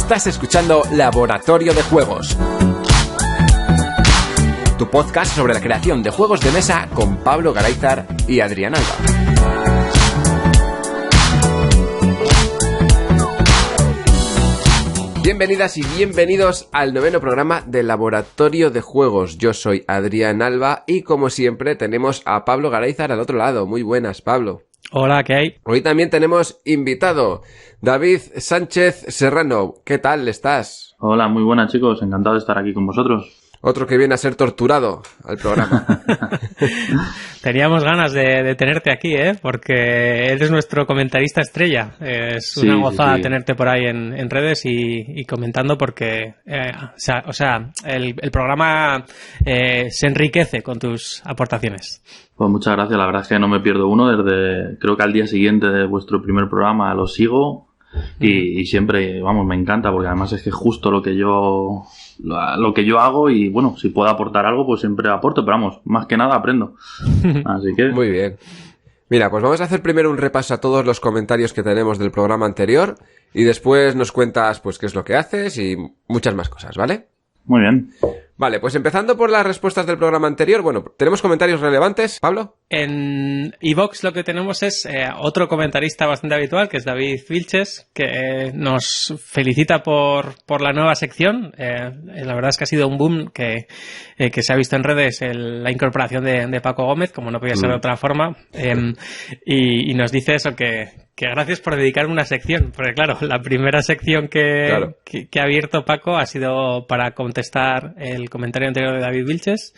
Estás escuchando Laboratorio de Juegos, tu podcast sobre la creación de juegos de mesa con Pablo Garayzar y Adrián Alba. Bienvenidas y bienvenidos al 9º programa del Laboratorio de Juegos. Yo soy Adrián Alba y como siempre tenemos a Pablo Garayzar al otro lado. Muy buenas, Pablo. Hola, ¿qué hay? Hoy también tenemos invitado, David Sánchez Serrano. ¿Qué tal estás? Hola, muy buenas chicos, encantado de estar aquí con vosotros. Otro que viene a ser torturado al programa. Teníamos ganas de tenerte aquí, porque eres nuestro comentarista estrella. Es una gozada tenerte por ahí en redes y comentando porque el programa se enriquece con tus aportaciones. Pues muchas gracias, la verdad es que no me pierdo uno. Desde creo que al día siguiente de vuestro primer programa lo sigo y siempre, vamos, me encanta porque además es que es justo lo que yo hago y bueno, si puedo aportar algo pues siempre aporto, pero vamos, más que nada aprendo. Así que... Muy bien. Mira, pues vamos a hacer primero un repaso a todos los comentarios que tenemos del programa anterior y después nos cuentas pues qué es lo que haces y muchas más cosas, ¿vale? Muy bien. Vale, pues empezando por las respuestas del programa anterior, bueno, ¿tenemos comentarios relevantes, Pablo? En iVoox lo que tenemos es otro comentarista bastante habitual, que es David Vilches, que nos felicita por la nueva sección. La verdad es que ha sido un boom que se ha visto en redes, la incorporación de Paco Gómez, como no podía ser de otra forma, y nos dice eso, que gracias por dedicarme una sección, porque claro, la primera sección que ha abierto Paco ha sido para contestar el comentario anterior de David Vilches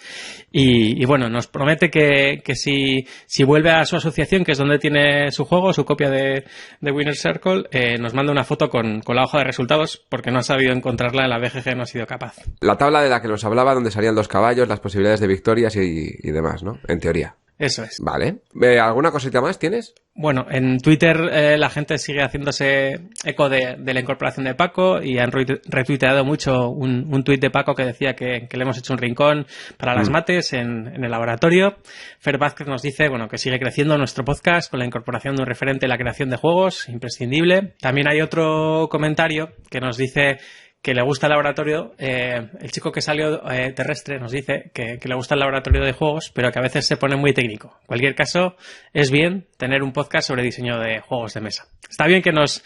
y bueno, nos promete que si vuelve a su asociación, que es donde tiene su juego, su copia de Winner's Circle, nos manda una foto con la hoja de resultados porque no ha sabido encontrarla en la BGG, no ha sido capaz. La tabla de la que nos hablaba, donde salían los caballos, las posibilidades de victorias y demás, ¿no? En teoría. Eso es. Vale. ¿Alguna cosita más tienes? Bueno, en Twitter la gente sigue haciéndose eco de la incorporación de Paco y han retuiteado mucho un tuit de Paco que decía que le hemos hecho un rincón para las mates en el laboratorio. Fer Vázquez nos dice que sigue creciendo nuestro podcast con la incorporación de un referente en la creación de juegos, imprescindible. También hay otro comentario que nos dice que le gusta el laboratorio, el chico que salió terrestre nos dice que le gusta el laboratorio de juegos, pero que a veces se pone muy técnico. En cualquier caso, es bien tener un podcast sobre diseño de juegos de mesa. Está bien que nos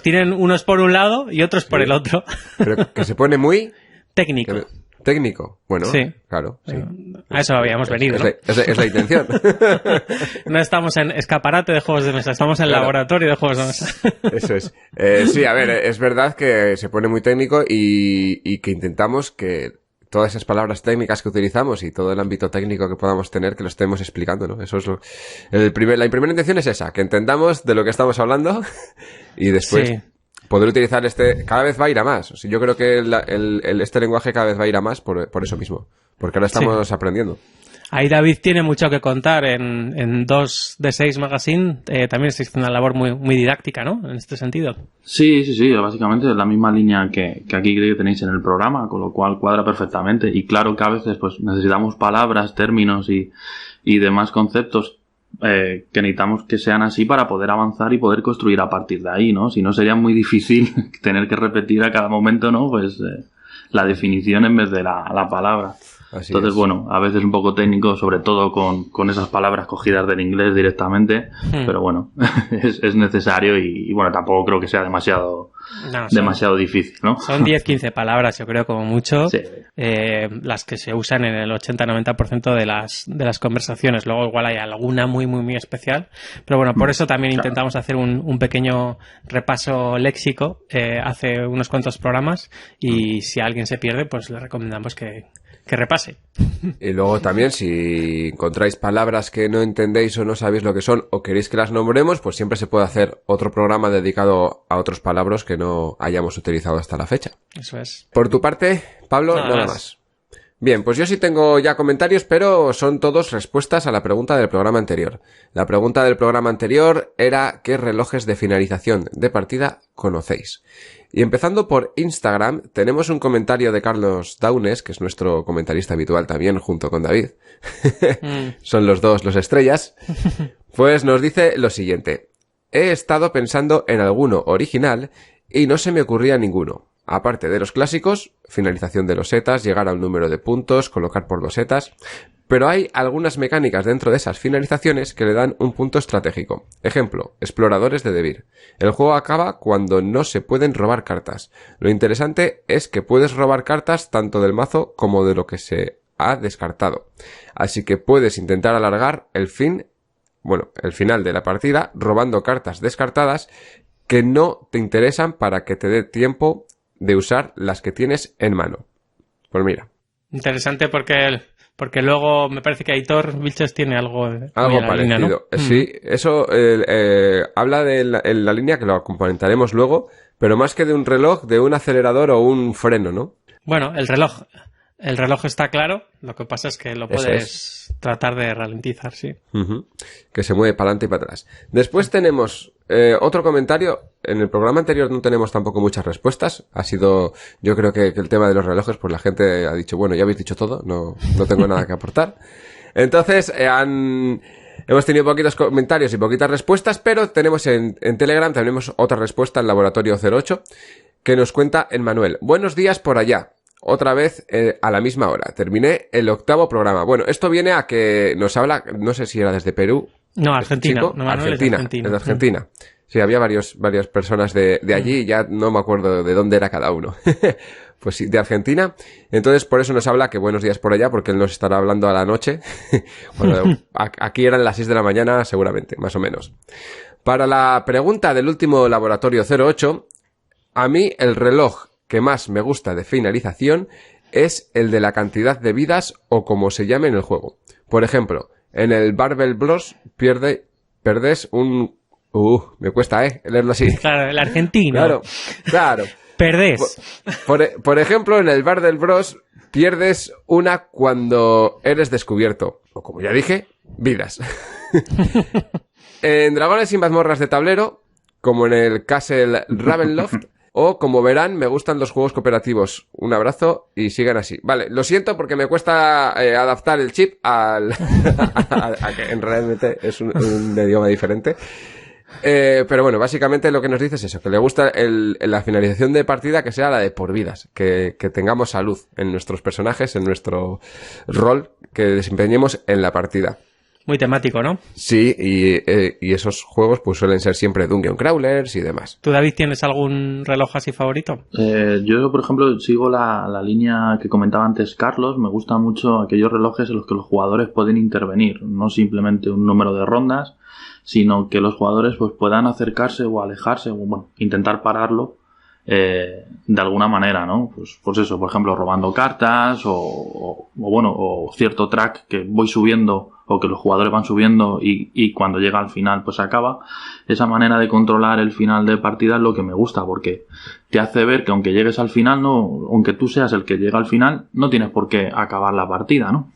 tiren unos por un lado y otros por el otro. Pero que se pone muy... técnico. Técnico, bueno, sí. Claro. Sí. A eso habíamos venido, ¿no? Es la intención. No estamos en escaparate de juegos de mesa, estamos en laboratorio de juegos de mesa. Eso es. Sí, a ver, es verdad que se pone muy técnico y que intentamos que todas esas palabras técnicas que utilizamos y todo el ámbito técnico que podamos tener, que lo estemos explicando, ¿no? Eso es la primera intención es esa, que entendamos de lo que estamos hablando y después... Sí. Poder utilizar cada vez va a ir a más. O sea, yo creo que este lenguaje cada vez va a ir a más por eso mismo. Porque ahora estamos aprendiendo. Ahí David tiene mucho que contar en 2D6 Magazine. También se hizo una labor muy, muy didáctica, ¿no? En este sentido. Sí. Básicamente es la misma línea que aquí creo que tenéis en el programa, con lo cual cuadra perfectamente. Y claro que a veces pues necesitamos palabras, términos y demás conceptos que necesitamos que sean así para poder avanzar y poder construir a partir de ahí, ¿no? Si no sería muy difícil tener que repetir a cada momento, ¿no? Pues la definición en vez de la palabra. Así Entonces, es. bueno, a veces un poco técnico, sobre todo con esas palabras cogidas del inglés directamente, pero bueno, es necesario y bueno, tampoco creo que sea demasiado difícil, ¿no? Son 10-15 palabras, yo creo, como mucho, sí. Las que se usan en el 80-90% de las conversaciones. Luego igual hay alguna muy, muy, muy especial, pero bueno, por eso también intentamos hacer un pequeño repaso léxico hace unos cuantos programas y si alguien se pierde, pues le recomendamos que repase. Y luego también, si encontráis palabras que no entendéis o no sabéis lo que son o queréis que las nombremos, pues siempre se puede hacer otro programa dedicado a otros palabras que no hayamos utilizado hasta la fecha. Eso es. Por tu parte, Pablo, nada más. Bien, pues yo sí tengo ya comentarios, pero son todos respuestas a la pregunta del programa anterior. La pregunta del programa anterior era ¿qué relojes de finalización de partida conocéis? Y empezando por Instagram, tenemos un comentario de Carlos Daunes, que es nuestro comentarista habitual también, junto con David. Son los dos los estrellas. Pues nos dice lo siguiente. He estado pensando en alguno original y no se me ocurría ninguno. Aparte de los clásicos, finalización de losetas, llegar a un número de puntos, colocar por losetas. Pero hay algunas mecánicas dentro de esas finalizaciones que le dan un punto estratégico. Ejemplo, exploradores de Devir. El juego acaba cuando no se pueden robar cartas. Lo interesante es que puedes robar cartas tanto del mazo como de lo que se ha descartado. Así que puedes intentar alargar el final de la partida robando cartas descartadas que no te interesan para que te dé tiempo de usar las que tienes en mano. Pues mira. Interesante porque luego me parece que Aitor Vilches tiene algo parecido. Línea, ¿no? Sí, eso habla de la línea que lo comentaremos luego, pero más que de un reloj, de un acelerador o un freno, ¿no? Bueno, el reloj está claro, lo que pasa es que lo puedes tratar de ralentizar, sí. Uh-huh. Que se mueve para adelante y para atrás. Después tenemos otro comentario. En el programa anterior no tenemos tampoco muchas respuestas. Ha sido, yo creo que el tema de los relojes, pues la gente ha dicho, bueno, ya habéis dicho todo, no tengo nada que aportar. Entonces, hemos tenido poquitos comentarios y poquitas respuestas, pero tenemos en Telegram, tenemos otra respuesta en Laboratorio 08, que nos cuenta el Manuel. Buenos días por allá. Otra vez a la misma hora. Terminé el 8º programa. Bueno, esto viene a que nos habla, no sé si era desde Perú. No, Argentina. Chico, no, Argentina. Es de Argentina. Sí, había varias personas de allí y ya no me acuerdo de dónde era cada uno. Pues sí, de Argentina. Entonces, por eso nos habla que buenos días por allá, porque él nos estará hablando a la noche. Bueno, aquí eran las 6 de la mañana, seguramente, más o menos. Para la pregunta del último Laboratorio 08, a mí el reloj que más me gusta de finalización es el de la cantidad de vidas o como se llame en el juego. Por ejemplo, en el Barbell Bros perdes un... me cuesta, leerlo así. Claro, el argentino. Claro. Perdés. Por ejemplo, en el Barbell Bros pierdes una cuando eres descubierto. O como ya dije, vidas. En Dragones y mazmorras de tablero, como en el Castle Ravenloft, o como verán, me gustan los juegos cooperativos. Un abrazo y sigan así. Vale, lo siento porque me cuesta adaptar el chip a que realmente es un idioma diferente. Pero bueno, básicamente lo que nos dice es eso, que le gusta la finalización de partida que sea la de por vidas, que tengamos salud en nuestros personajes, en nuestro rol que desempeñemos en la partida. Muy temático, ¿no? Sí, y esos juegos pues suelen ser siempre dungeon crawlers y demás. ¿Tú, David, tienes algún reloj así favorito? Yo, por ejemplo, sigo la línea que comentaba antes Carlos. Me gustan mucho aquellos relojes en los que los jugadores pueden intervenir, no simplemente un número de rondas, sino que los jugadores pues puedan acercarse o alejarse o bueno, intentar pararlo de alguna manera, ¿no? Pues eso, por ejemplo, robando cartas o cierto track que voy subiendo o que los jugadores van subiendo y cuando llega al final pues acaba. Esa manera de controlar el final de partida es lo que me gusta, porque te hace ver que aunque llegues al final, aunque tú seas el que llega al final, no tienes por qué acabar la partida, ¿no?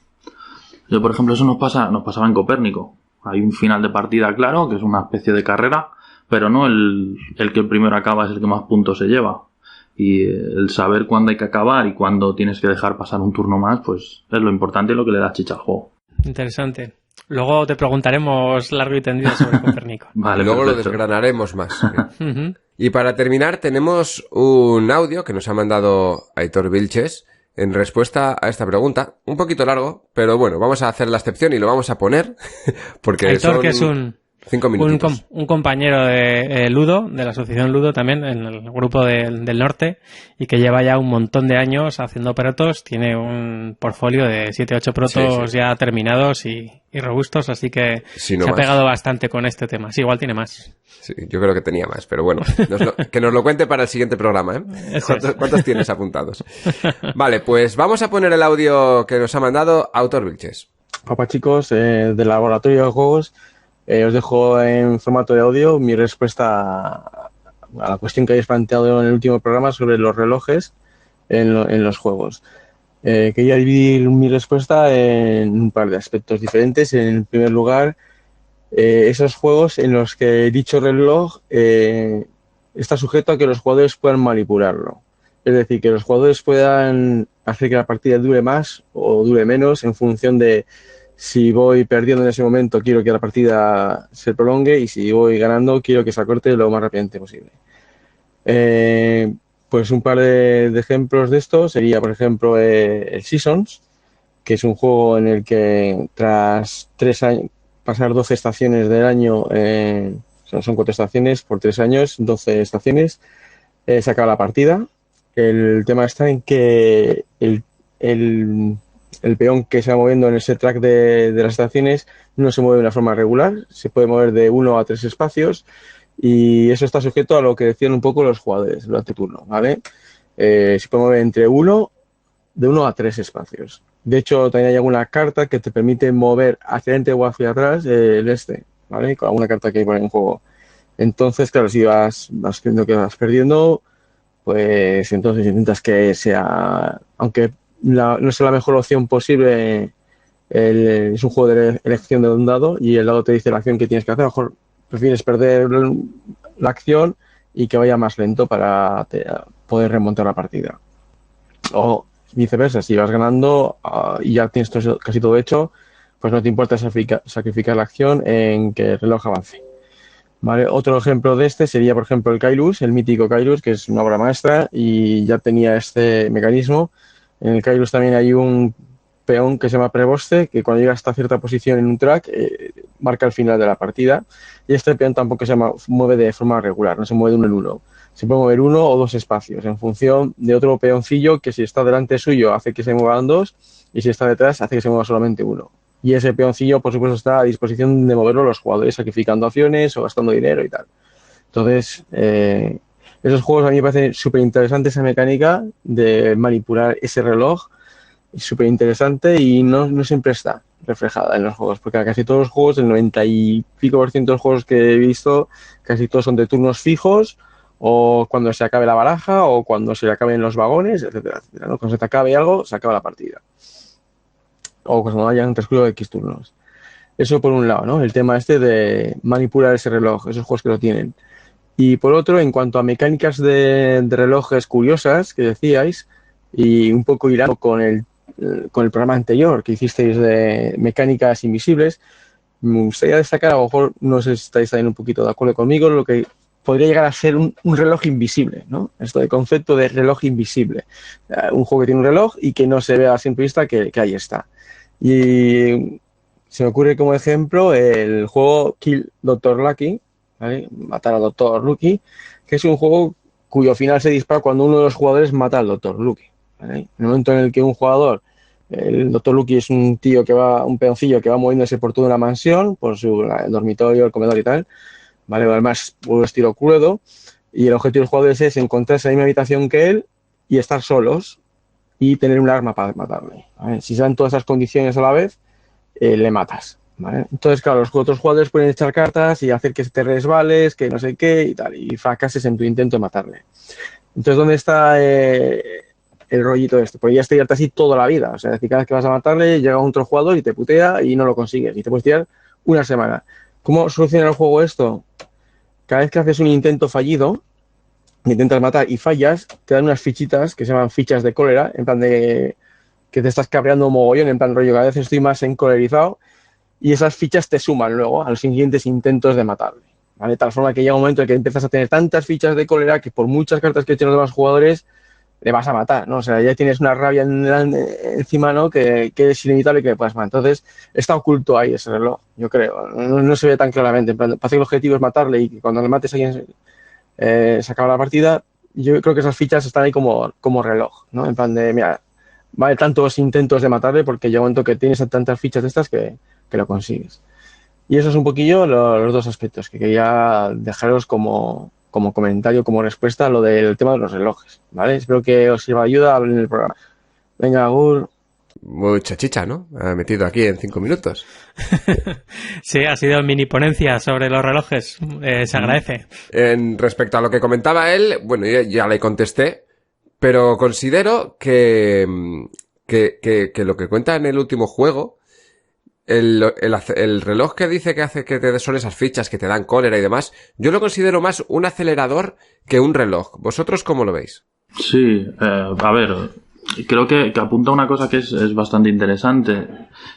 Yo, por ejemplo, eso nos pasaba en Copérnico. Hay un final de partida claro, que es una especie de carrera, pero no el que primero acaba es el que más puntos se lleva. Y el saber cuándo hay que acabar y cuándo tienes que dejar pasar un turno más, pues es lo importante y lo que le da chicha al juego. Interesante. Luego te preguntaremos largo y tendido sobre Copérnico. Vale, luego perfecto. Lo desgranaremos más. Uh-huh. Y para terminar tenemos un audio que nos ha mandado Aitor Vilches en respuesta a esta pregunta. Un poquito largo, pero bueno, vamos a hacer la excepción y lo vamos a poner porque Aitor, que es 5 minutitos. Un compañero de Ludo, de la asociación Ludo también, en el grupo del norte, y que lleva ya un montón de años haciendo protos. Tiene un portfolio de 7-8 protos ya terminados y robustos, así que se ha pegado bastante con este tema. Sí, igual tiene más. Sí, yo creo que tenía más, pero bueno, que nos lo cuente para el siguiente programa, ¿eh? ¿Cuántos tienes apuntados? Vale, pues vamos a poner el audio que nos ha mandado Aitor Vilches. Hola chicos, del Laboratorio de Juegos. Os dejo en formato de audio mi respuesta a la cuestión que habéis planteado en el último programa sobre los relojes en los juegos. Quería dividir mi respuesta en un par de aspectos diferentes. En primer lugar, esos juegos en los que dicho reloj está sujeto a que los jugadores puedan manipularlo. Es decir, que los jugadores puedan hacer que la partida dure más o dure menos en función de si voy perdiendo en ese momento, quiero que la partida se prolongue, y si voy ganando, quiero que se acorte lo más rápidamente posible. Pues un par de ejemplos de esto sería, por ejemplo, el Seasons, que es un juego en el que tras 3 años, pasar 12 estaciones del año, son 4 estaciones por 3 años, 12 estaciones, se acaba la partida. El tema está en que el peón que se va moviendo en ese track de las estaciones no se mueve de una forma regular, se puede mover de 1 a 3 espacios y eso está sujeto a lo que decían un poco los jugadores durante el turno, ¿vale? Se puede mover de 1 a 3 espacios. De hecho, también hay alguna carta que te permite mover hacia adelante o hacia atrás ¿vale? Con alguna carta que hay por ahí en juego. Entonces, claro, si vas viendo que vas perdiendo, pues entonces intentas que sea, aunque no sea la mejor opción posible, es un juego de elección de un dado y el dado te dice la acción que tienes que hacer. A lo mejor prefieres perder la acción y que vaya más lento para poder remontar la partida. O viceversa, si vas ganando y ya tienes casi todo hecho, pues no te importa sacrificar la acción en que el reloj avance. ¿Vale? Otro ejemplo de este sería, por ejemplo, el Kailus, el mítico Kailus, que es una obra maestra y ya tenía este mecanismo. En el Kailus también hay un peón que se llama preboste, que cuando llega hasta cierta posición en un track marca el final de la partida. Y este peón tampoco se mueve de forma regular, no se mueve de 1 en 1. Se puede mover 1 o 2 espacios en función de otro peoncillo que si está delante suyo hace que se muevan 2 y si está detrás hace que se mueva solamente 1. Y ese peoncillo, por supuesto, está a disposición de moverlo los jugadores sacrificando acciones o gastando dinero y tal. Entonces, esos juegos a mí me parecen súper interesantes, esa mecánica de manipular ese reloj. Es súper interesante y no siempre está reflejada en los juegos, porque casi todos los juegos, el 90 y pico % de los juegos que he visto, casi todos son de turnos fijos o cuando se acabe la baraja o cuando se le acaben los vagones, etcétera, etcétera, ¿no? Cuando se te acabe algo, se acaba la partida. O cuando hayan transcurrido de X turnos. Eso por un lado, ¿no? El tema este de manipular ese reloj, esos juegos que lo tienen. Y por otro, en cuanto a mecánicas de relojes curiosas que decíais, y un poco hilando con el programa anterior que hicisteis de mecánicas invisibles, me gustaría destacar, a lo mejor no sé si estáis también un poquito de acuerdo conmigo, lo que podría llegar a ser un reloj invisible, ¿no? Esto de concepto de reloj invisible. Un juego que tiene un reloj y que no se ve a simple vista que ahí está. Y se me ocurre como ejemplo el juego Kill Dr. Lucky, ¿vale? Matar al Dr. Lucky, que es un juego cuyo final se dispara cuando uno de los jugadores mata al Dr. Lucky, ¿vale? En el momento en el que un jugador, el Dr. Lucky es un tío un peoncillo que va moviéndose por toda una mansión, por el dormitorio, el comedor y tal, ¿vale? Además, por estilo crudo, y el objetivo de los jugadores es encontrarse en la misma habitación que él y estar solos y tener un arma para matarle, ¿vale? Si se dan todas esas condiciones a la vez, le matas, ¿vale? Entonces, claro, los otros jugadores pueden echar cartas y hacer que te resbales, que no sé qué y tal, y fracases en tu intento de matarle. Entonces, ¿dónde está el rollito este? Podrías tirarte así toda la vida, o sea, cada vez que vas a matarle llega otro jugador y te putea y no lo consigues, y te puedes tirar una semana. ¿Cómo soluciona el juego esto? Cada vez que haces un intento fallido, intentas matar y fallas, te dan unas fichitas que se llaman fichas de cólera, en plan de que te estás cabreando un mogollón, en plan rollo, cada vez estoy más encolerizado, y esas fichas te suman luego a los siguientes intentos de matarle, ¿vale? De tal forma que llega un momento en que empiezas a tener tantas fichas de cólera que por muchas cartas que echen los demás jugadores, le vas a matar, ¿no? O sea, ya tienes una rabia encima, ¿no? Que es inevitable que le puedas matar. Entonces, está oculto ahí ese reloj, yo creo. No se ve tan claramente. En plan, parece que el objetivo es matarle y que cuando le mates a alguien se acaba la partida. Yo creo que esas fichas están ahí como reloj, ¿no? En plan de, mira, vale tantos intentos de matarle porque llega un momento que tienes tantas fichas de estas que lo consigues. Y eso es un poquillo los dos aspectos que quería dejaros como comentario, como respuesta a lo del tema de los relojes, ¿vale? Espero que os sirva de ayuda en el programa. Venga, Agur. Mucha chicha, ¿no? Ha metido aquí en 5 minutos. Sí, ha sido mini ponencia sobre los relojes. Se agradece. Respecto a lo que comentaba él, bueno, ya le contesté, pero considero que lo que cuenta en el último juego, el reloj que dice que hace que te son esas fichas que te dan cólera y demás, yo lo considero más un acelerador que un reloj. ¿Vosotros cómo lo veis? Sí, a ver, creo que apunta a una cosa que es bastante interesante,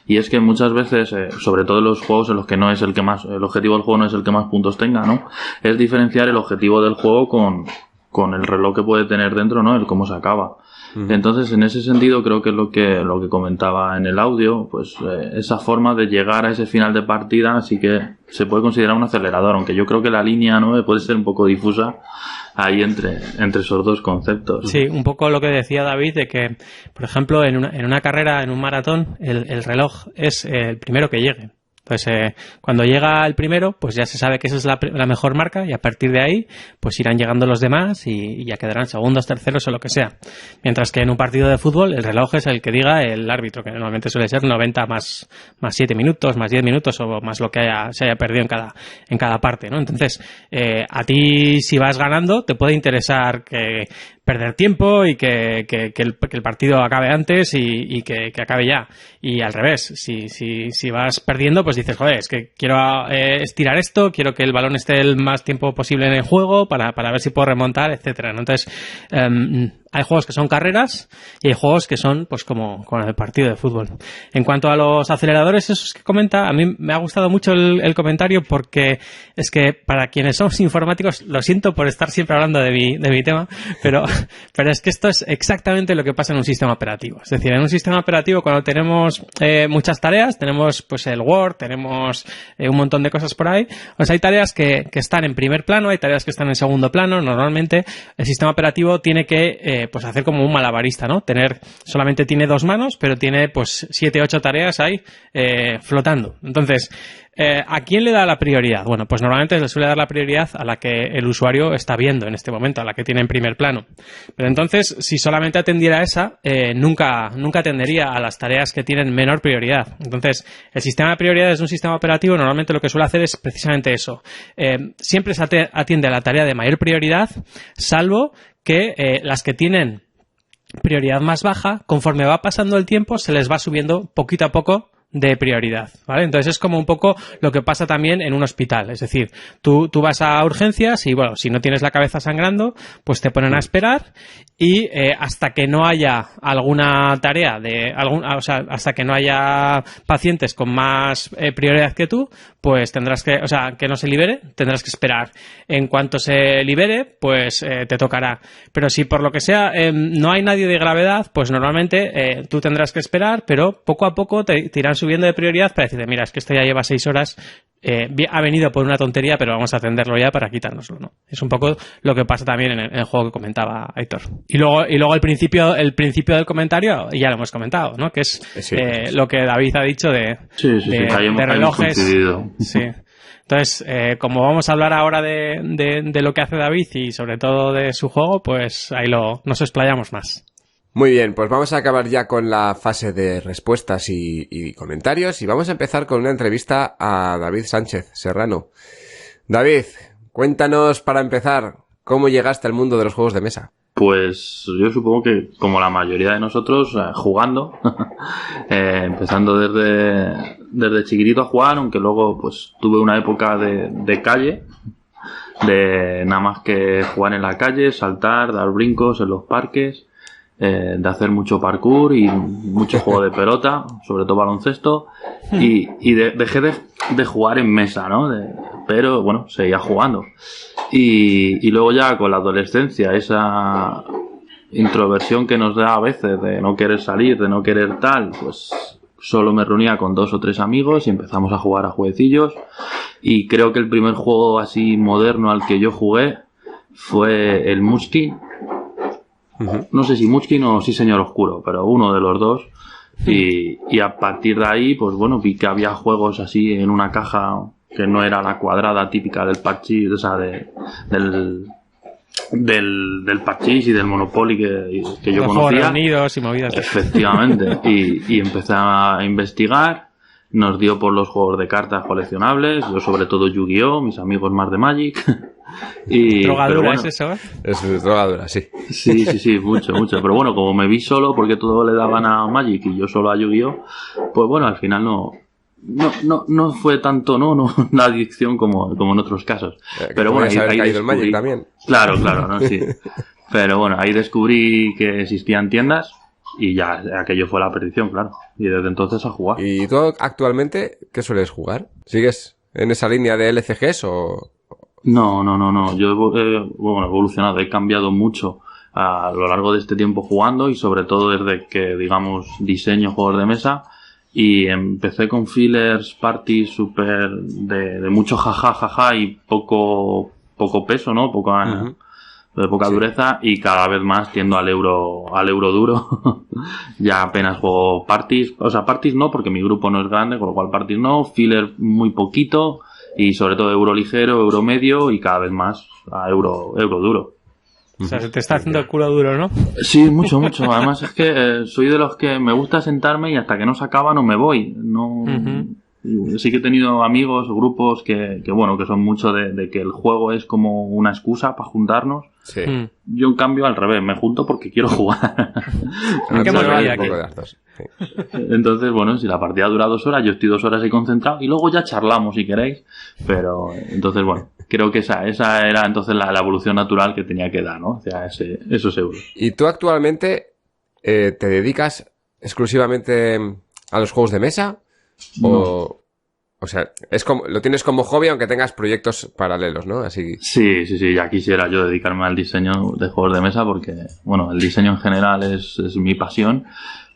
y es que muchas veces, sobre todo en los juegos en los que no es el objetivo del juego no es el que más puntos tenga, ¿no? Es diferenciar el objetivo del juego con el reloj que puede tener dentro, ¿no? El cómo se acaba. Entonces, en ese sentido, creo que es lo que comentaba en el audio, pues esa forma de llegar a ese final de partida sí que se puede considerar un acelerador, aunque yo creo que la línea, ¿no?, puede ser un poco difusa ahí entre esos dos conceptos. Sí, un poco lo que decía David, de que, por ejemplo, en una carrera, en un maratón, el reloj es el primero que llegue. Entonces, cuando llega el primero, pues ya se sabe que esa es la mejor marca, y a partir de ahí, pues irán llegando los demás y ya quedarán segundos, terceros o lo que sea. Mientras que en un partido de fútbol, el reloj es el que diga el árbitro, que normalmente suele ser 90 más 7 minutos, más 10 minutos o más lo que se haya perdido en cada parte, ¿no? Entonces, a ti, si vas ganando, te puede interesar perder tiempo y que el partido acabe antes y que acabe ya. Y al revés, si vas perdiendo, pues dices, joder, es que quiero estirar esto, quiero que el balón esté el más tiempo posible en el juego para ver si puedo remontar, etcétera, ¿no? Entonces, hay juegos que son carreras y hay juegos que son, pues, como el partido de fútbol. En cuanto a los aceleradores, esos que comenta, a mí me ha gustado mucho el comentario, porque es que para quienes somos informáticos, lo siento por estar siempre hablando de mi tema, pero es que esto es exactamente lo que pasa en un sistema operativo. Es decir, en un sistema operativo, cuando tenemos muchas tareas, tenemos pues el Word, tenemos un montón de cosas por ahí, pues hay tareas que están en primer plano, hay tareas que están en segundo plano. Normalmente el sistema operativo tiene que pues hacer como un malabarista, ¿no? Solamente tiene 2 manos, pero tiene pues 7, 8 tareas ahí flotando. Entonces, ¿a quién le da la prioridad? Bueno, pues normalmente se le suele dar la prioridad a la que el usuario está viendo en este momento, a la que tiene en primer plano. Pero entonces, si solamente atendiera a esa, nunca atendería a las tareas que tienen menor prioridad. Entonces, el sistema de prioridades de un sistema operativo normalmente lo que suele hacer es precisamente eso. Siempre se atiende a la tarea de mayor prioridad, salvo que las que tienen prioridad más baja, conforme va pasando el tiempo, se les va subiendo poquito a poco de prioridad, ¿vale? Entonces es como un poco lo que pasa también en un hospital. Es decir, tú vas a urgencias y, bueno, si no tienes la cabeza sangrando, pues te ponen a esperar y hasta que no haya alguna tarea hasta que no haya pacientes con más prioridad que tú, pues tendrás que no se libere, tendrás que esperar. En cuanto se libere, pues te tocará. Pero si por lo que sea no hay nadie de gravedad, pues normalmente tú tendrás que esperar, pero poco a poco te irán subiendo de prioridad para decirte, mira, es que esto ya lleva 6 horas, ha venido por una tontería, pero vamos a atenderlo ya para quitárnoslo, ¿no? Es un poco lo que pasa también en el juego que comentaba Aitor. Y luego el principio del comentario ya lo hemos comentado, ¿no? Que es lo que David ha dicho de relojes. Sí. Entonces, como vamos a hablar ahora de lo que hace David y sobre todo de su juego, pues ahí nos explayamos más. Muy bien, pues vamos a acabar ya con la fase de respuestas y comentarios, y vamos a empezar con una entrevista a David Sánchez Serrano. David, cuéntanos, para empezar, ¿cómo llegaste al mundo de los juegos de mesa? Pues yo supongo que, como la mayoría de nosotros, jugando, empezando desde chiquitito a jugar, aunque luego pues tuve una época de calle, de nada más que jugar en la calle, saltar, dar brincos en los parques, de hacer mucho parkour y mucho juego de pelota, sobre todo baloncesto, y dejé de jugar en mesa, ¿no? Pero bueno, seguía jugando. Y luego ya con la adolescencia, esa introversión que nos da a veces de no querer salir, de no querer tal, pues solo me reunía con 2 o 3 amigos y empezamos a jugar a jueguecillos. Y creo que el primer juego así moderno al que yo jugué fue el Munchkin. No sé si Munchkin o Sí Señor Oscuro, pero uno de los dos. Y a partir de ahí, pues bueno, vi que había juegos así en una caja que no era la cuadrada típica del parchís, o sea, del parchís y del Monopoly que yo conocía. Unidos y movidas. Efectivamente. Y empecé a investigar. Nos dio por los juegos de cartas coleccionables, yo sobre todo Yu-Gi-Oh!, mis amigos más de Magic. ¿Drogadura bueno, es eso? Es drogadura, sí. Sí, mucho. Pero bueno, como me vi solo porque todo le daban a Magic y yo solo a Yu-Gi-Oh!, pues bueno, al final no fue tanto no la adicción como en otros casos. Pero bueno, ahí caído el Magic también. Claro, ¿no? Sí. Pero bueno, ahí descubrí que existían tiendas y ya aquello fue la perdición, claro. Y desde entonces a jugar. ¿Y tú actualmente qué sueles jugar? ¿Sigues en esa línea de LCGs o No. Yo he evolucionado, he cambiado mucho a lo largo de este tiempo jugando y sobre todo desde que, digamos, diseño juegos de mesa y empecé con fillers, parties súper de mucho jaja y poco peso, ¿no? De poca dureza y cada vez más tiendo al euro duro. Ya apenas juego parties, o sea, parties no porque mi grupo no es grande, con lo cual parties no, filler muy poquito y sobre todo euro ligero, euro medio y cada vez más a euro duro. O sea, se te está haciendo el culo duro, ¿no? Sí, mucho. Además es que soy de los que me gusta sentarme y hasta que no se acaba no me voy. No. Sí que he tenido amigos o grupos que son mucho de que el juego es como una excusa para juntarnos. Sí. Yo, en cambio, al revés, me junto porque quiero jugar. ¿Qué más valía aquí? Entonces, bueno, si la partida dura 2 horas, yo estoy 2 horas ahí concentrado y luego ya charlamos si queréis. Pero, entonces, bueno, creo que esa era entonces la evolución natural que tenía que dar, ¿no? O sea, esos euros. ¿Y tú actualmente te dedicas exclusivamente a los juegos de mesa? No. O sea, es como, lo tienes como hobby aunque tengas proyectos paralelos, ¿no? Así. Sí, ya quisiera yo dedicarme al diseño de juegos de mesa porque, bueno, el diseño en general es mi pasión,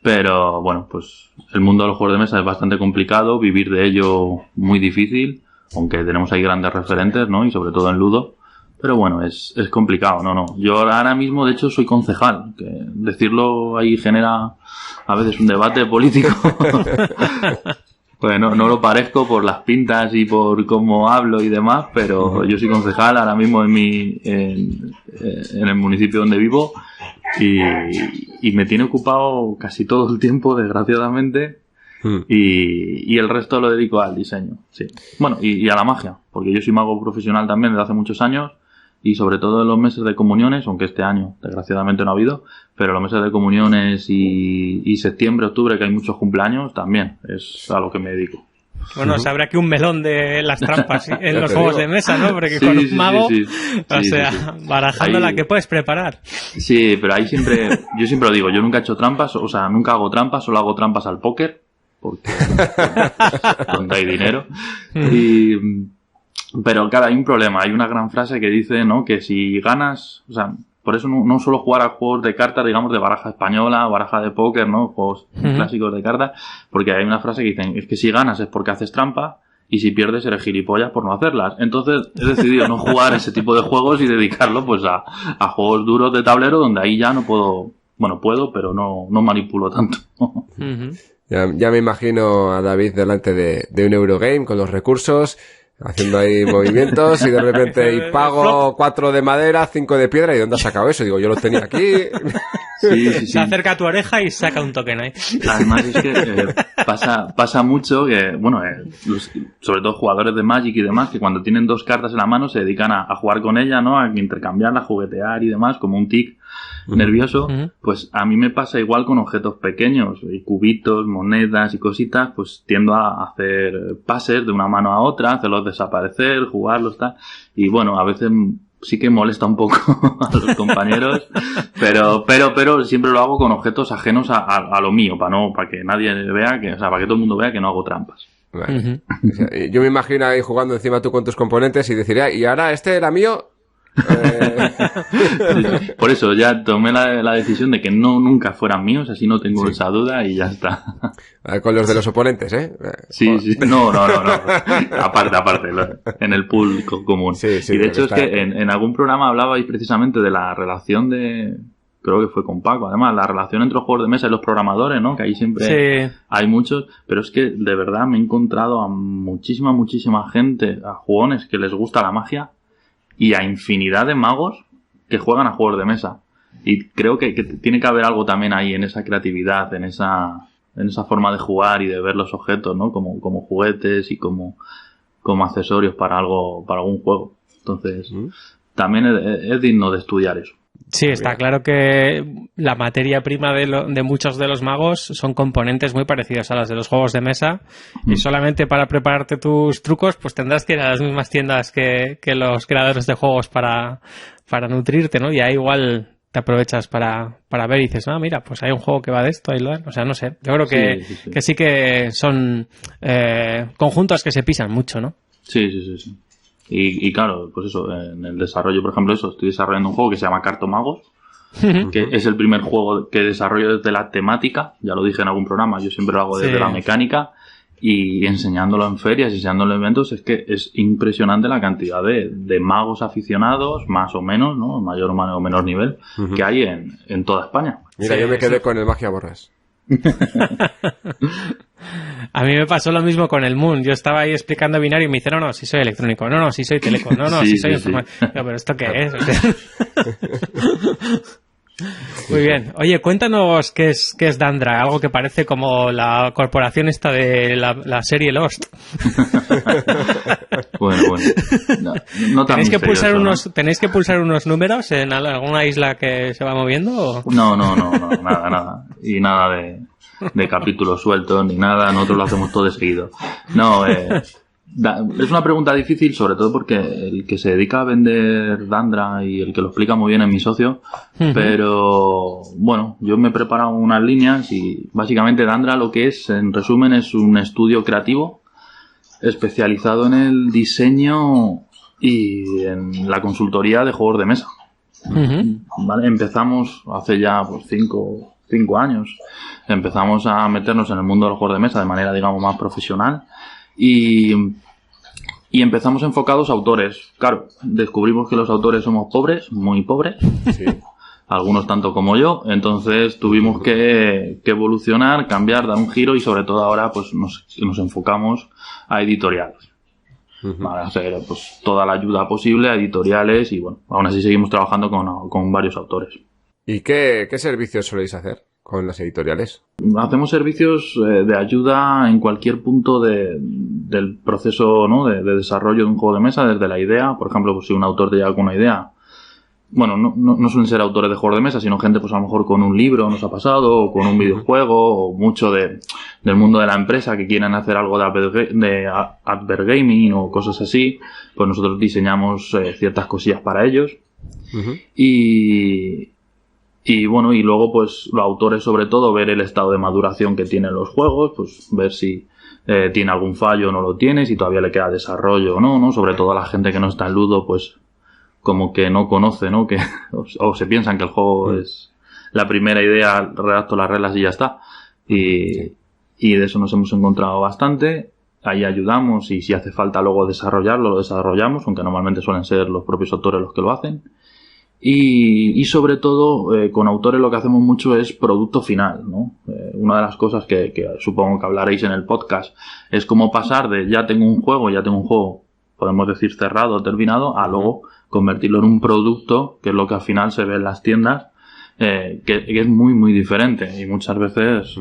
pero bueno, pues el mundo de los juegos de mesa es bastante complicado, vivir de ello muy difícil, aunque tenemos ahí grandes referentes, ¿no? Y sobre todo en Ludo, pero bueno, es complicado, no. Yo ahora mismo, de hecho, soy concejal, que decirlo ahí genera a veces un debate político. Pues no lo parezco por las pintas y por cómo hablo y demás, pero yo soy concejal ahora mismo en el municipio donde vivo y me tiene ocupado casi todo el tiempo, desgraciadamente, y el resto lo dedico al diseño, sí. Bueno, y a la magia, porque yo soy mago profesional también desde hace muchos años y sobre todo en los meses de comuniones, aunque este año desgraciadamente no ha habido, pero los meses de comuniones y septiembre, octubre, que hay muchos cumpleaños, también es a lo que me dedico. Bueno, se abre aquí un melón de las trampas en los juegos de mesa, ¿no? Porque con un mago, barajando la que puedes preparar. Sí, pero ahí yo siempre lo digo, yo nunca he hecho trampas, o sea, nunca hago trampas, solo hago trampas al póker, porque donde hay dinero. Pero claro, hay un problema, hay una gran frase que dice, ¿no? Que si ganas, o sea, por eso no suelo jugar a juegos de cartas, digamos, de baraja española, baraja de póker, ¿no? Juegos clásicos de cartas, porque hay una frase que dicen, es que si ganas es porque haces trampa y si pierdes eres gilipollas por no hacerlas. Entonces he decidido no jugar ese tipo de juegos y dedicarlo pues a juegos duros de tablero donde ahí ya no puedo, bueno, puedo, pero no manipulo tanto. Ya me imagino a David delante de un Eurogame con los recursos, haciendo ahí movimientos y de repente y pago 4 de madera, 5 de piedra. ¿Y dónde has sacado eso? Digo, yo lo tenía aquí. Sí. Se acerca a tu oreja y saca un token ahí. Además es que pasa mucho que, bueno, sobre todo jugadores de Magic y demás, que cuando tienen 2 cartas en la mano se dedican a jugar con ella, ¿no? A intercambiarla, a juguetear y demás, como un tic nervioso. Pues a mí me pasa igual con objetos pequeños, y cubitos, monedas y cositas, pues tiendo a hacer pases de una mano a otra, hacerlos desaparecer, jugarlos, tal. Y bueno, a veces sí que molesta un poco a los compañeros, pero siempre lo hago con objetos ajenos a lo mío, para que nadie vea para que todo el mundo vea que no hago trampas. Vale. Yo me imagino ahí jugando encima tú con tus componentes y decir, y ahora este era mío. Por eso ya tomé la decisión de que nunca fueran míos, así no tengo esa duda y ya está. Con los de los oponentes, ¿eh? Sí. No. Aparte, en el pool común. Sí, y de hecho es que en algún programa hablabais precisamente de la relación creo que fue con Paco, además, la relación entre los juegos de mesa y los programadores, ¿no? Que ahí siempre hay muchos, pero es que de verdad me he encontrado a muchísima gente, a jugones que les gusta la magia y a infinidad de magos que juegan a juegos de mesa. Y creo que tiene que haber algo también ahí en esa creatividad, en esa forma de jugar y de ver los objetos, ¿no? Como juguetes y como accesorios para algún juego. Entonces, también es digno de estudiar eso. Sí, está claro que la materia prima de muchos de los magos son componentes muy parecidos a las de los juegos de mesa y solamente para prepararte tus trucos pues tendrás que ir a las mismas tiendas que los creadores de juegos para nutrirte, ¿no? Y ahí igual te aprovechas para ver y dices, mira, pues hay un juego que va de esto, o sea, no sé, yo creo que sí que son conjuntos que se pisan mucho, ¿no? Sí. Y claro, pues eso, en el desarrollo, por ejemplo, estoy desarrollando un juego que se llama Cartomagos, que es el primer juego que desarrollo desde la temática, ya lo dije en algún programa, yo siempre lo hago desde la mecánica, y enseñándolo en ferias, enseñándolo en eventos, es que es impresionante la cantidad de magos aficionados, más o menos, ¿no? Mayor o menor nivel, que hay en toda España. Mira, yo me quedé con el Magia Borras. A mí me pasó lo mismo con el Moon. Yo estaba ahí explicando binario y me dijeron, no, si soy electrónico, no, si soy teleco, no, si soy informático. No, pero ¿esto qué es? O sea... Muy bien. Oye, cuéntanos qué es Dandra, algo que parece como la corporación esta de la serie Lost. Bueno. No tan ¿Tenéis que pulsar unos números en alguna isla que se va moviendo? ¿O? No, nada. Y nada de capítulos sueltos ni nada, nosotros lo hacemos todo de seguido. No, es una pregunta difícil, sobre todo porque el que se dedica a vender Dandra y el que lo explica muy bien es mi socio, pero bueno, yo me he preparado unas líneas y básicamente Dandra lo que es, en resumen, es un estudio creativo especializado en el diseño y en la consultoría de juegos de mesa. ¿Vale? Empezamos hace ya pues 5 años, empezamos a meternos en el mundo de los juegos de mesa de manera, digamos, más profesional. Y empezamos enfocados a autores. Claro, descubrimos que los autores somos pobres, muy pobres. Sí. Algunos tanto como yo. Entonces tuvimos que evolucionar, cambiar, dar un giro y sobre todo ahora pues nos enfocamos a editoriales. Para hacer pues toda la ayuda posible a editoriales y bueno, aún así seguimos trabajando con varios autores. ¿Y qué servicios soléis hacer con las editoriales? Hacemos servicios de ayuda en cualquier punto del proceso, ¿no? de desarrollo de un juego de mesa, desde la idea. Por ejemplo, pues si un autor te llega con una idea, bueno, no suelen ser autores de juegos de mesa, sino gente pues a lo mejor con un libro, nos ha pasado, o con un videojuego, o mucho del mundo de la empresa que quieren hacer algo de advergaming o cosas así, pues nosotros diseñamos ciertas cosillas para ellos. Y bueno, y luego pues los autores sobre todo ver el estado de maduración que tienen los juegos, pues ver si tiene algún fallo o no lo tiene, si todavía le queda desarrollo o no, sobre todo a la gente que no está en Ludo, pues como que no conoce, ¿no? Que o se piensan que el juego es la primera idea, redacto las reglas y ya está. Y de eso nos hemos encontrado bastante. Ahí ayudamos y si hace falta luego desarrollarlo, lo desarrollamos, aunque normalmente suelen ser los propios autores los que lo hacen. Y sobre todo, con autores lo que hacemos mucho es producto final, ¿no? Una de las cosas que supongo que hablaréis en el podcast es cómo pasar de ya tengo un juego, podemos decir cerrado, terminado, a luego convertirlo en un producto, que es lo que al final se ve en las tiendas, que es muy, muy diferente y muchas veces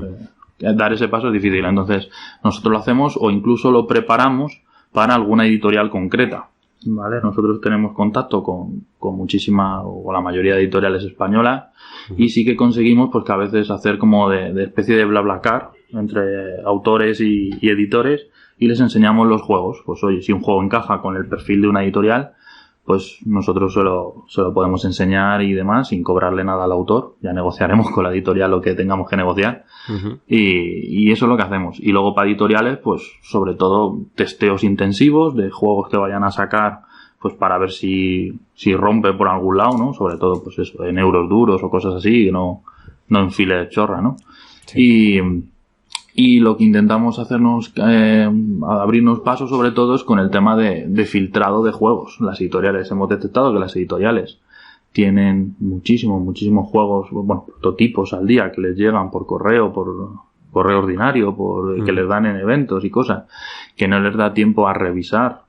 dar ese paso es difícil. Entonces, nosotros lo hacemos o incluso lo preparamos para alguna editorial concreta. ¿Vale? Nosotros tenemos contacto con muchísimas o la mayoría de editoriales españolas y sí que conseguimos pues que a veces hacer como de especie de BlaBlaCar entre autores y editores y les enseñamos los juegos. Pues oye, si un juego encaja con el perfil de una editorial, pues nosotros se lo podemos enseñar y demás sin cobrarle nada al autor. Ya negociaremos con la editorial lo que tengamos que negociar. Y eso es lo que hacemos. Y luego para editoriales, pues sobre todo testeos intensivos de juegos que vayan a sacar, pues para ver si rompe por algún lado, ¿no? Sobre todo pues eso, en euros duros o cosas así, no en file de chorra, ¿no? Sí. Y lo que intentamos hacernos, abrirnos paso sobre todo es con el tema de filtrado de juegos. Las editoriales, hemos detectado que las editoriales tienen muchísimos juegos, bueno, prototipos al día que les llegan por correo, por correo ordinario, que les dan en eventos y cosas, que no les da tiempo a revisar,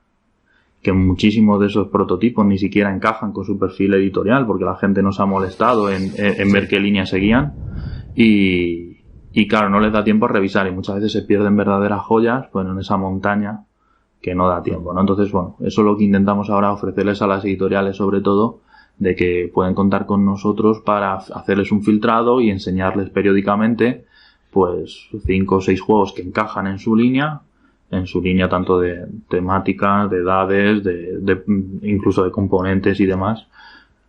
que muchísimos de esos prototipos ni siquiera encajan con su perfil editorial porque la gente nos ha molestado en ver qué líneas seguían y claro, no les da tiempo a revisar y muchas veces se pierden verdaderas joyas pues en esa montaña que no da tiempo, ¿no? Entonces, bueno, eso es lo que intentamos ahora ofrecerles a las editoriales sobre todo, de que pueden contar con nosotros para hacerles un filtrado y enseñarles periódicamente pues 5 o 6 juegos que encajan en su línea tanto de temática, de edades, de incluso de componentes y demás,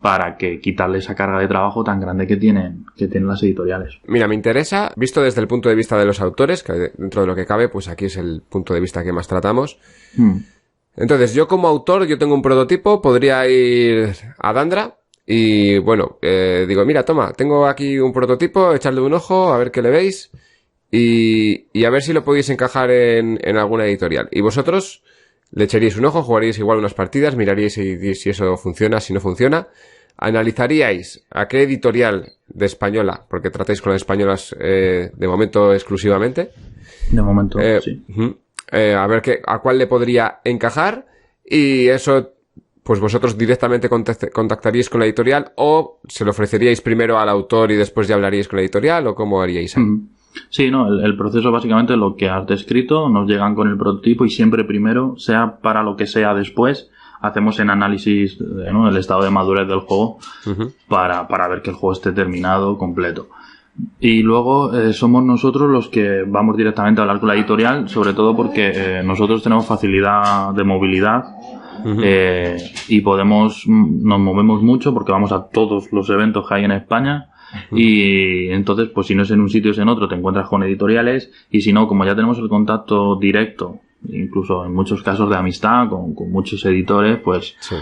para que quitarle esa carga de trabajo tan grande que tienen las editoriales. Mira, me interesa, visto desde el punto de vista de los autores, que dentro de lo que cabe, pues aquí es el punto de vista que más tratamos. Entonces, yo como autor, yo tengo un prototipo, podría ir a Dandra y, bueno, digo, mira, toma, tengo aquí un prototipo, echadle un ojo, a ver qué le veis y a ver si lo podéis encajar en alguna editorial. Y vosotros le echaríais un ojo, jugaríais igual unas partidas, miraríais si eso funciona, si no funciona. Analizaríais a qué editorial de española, porque tratáis con las españolas de momento exclusivamente. De momento, sí. A ver a cuál le podría encajar y eso, pues vosotros directamente contactaríais con la editorial o se lo ofreceríais primero al autor y después ya hablaríais con la editorial o cómo haríais ahí. Sí, no, el proceso básicamente lo que has descrito, nos llegan con el prototipo y siempre primero, sea para lo que sea después, hacemos el análisis, ¿no?, el estado de madurez del juego para ver que el juego esté terminado, completo. Y luego somos nosotros los que vamos directamente a hablar con la editorial, sobre todo porque nosotros tenemos facilidad de movilidad y nos movemos mucho porque vamos a todos los eventos que hay en España. Y entonces, pues si no es en un sitio es en otro, te encuentras con editoriales y si no, como ya tenemos el contacto directo, incluso en muchos casos de amistad con muchos editores, pues sí,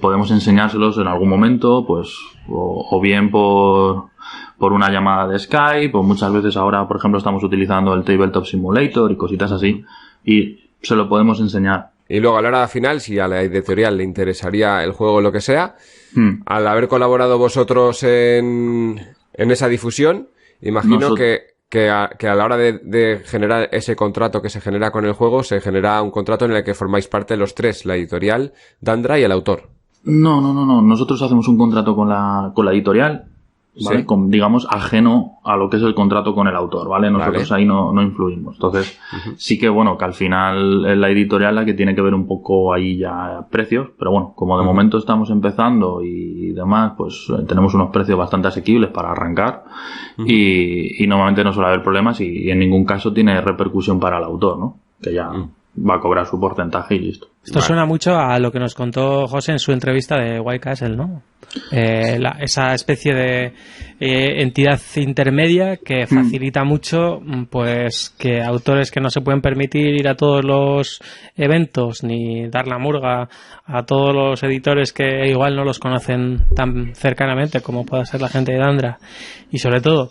podemos enseñárselos en algún momento, pues o bien por una llamada de Skype, o muchas veces ahora, por ejemplo, estamos utilizando el Tabletop Simulator y cositas así, y se lo podemos enseñar. Y luego a la hora final, si a la editorial le interesaría el juego o lo que sea, al haber colaborado vosotros en esa difusión, imagino que a la hora de generar ese contrato que se genera con el juego, se genera un contrato en el que formáis parte los tres, la editorial, Dandra y el autor. No. Nosotros hacemos un contrato con la editorial, ¿vale? ¿Sí? Digamos, ajeno a lo que es el contrato con el autor, ¿vale? Nosotros ahí no influimos. Entonces, sí que, bueno, que al final es la editorial la que tiene que ver un poco ahí ya precios, pero bueno, como de momento estamos empezando y demás, pues tenemos unos precios bastante asequibles para arrancar y normalmente no suele haber problemas y en ningún caso tiene repercusión para el autor, ¿no? Que ya va a cobrar su porcentaje y listo. Esto suena mucho a lo que nos contó José en su entrevista de White Castle, ¿no? Esa especie de entidad intermedia que facilita mucho, pues, que autores que no se pueden permitir ir a todos los eventos ni dar la murga a todos los editores que igual no los conocen tan cercanamente como pueda ser la gente de Dandra, y sobre todo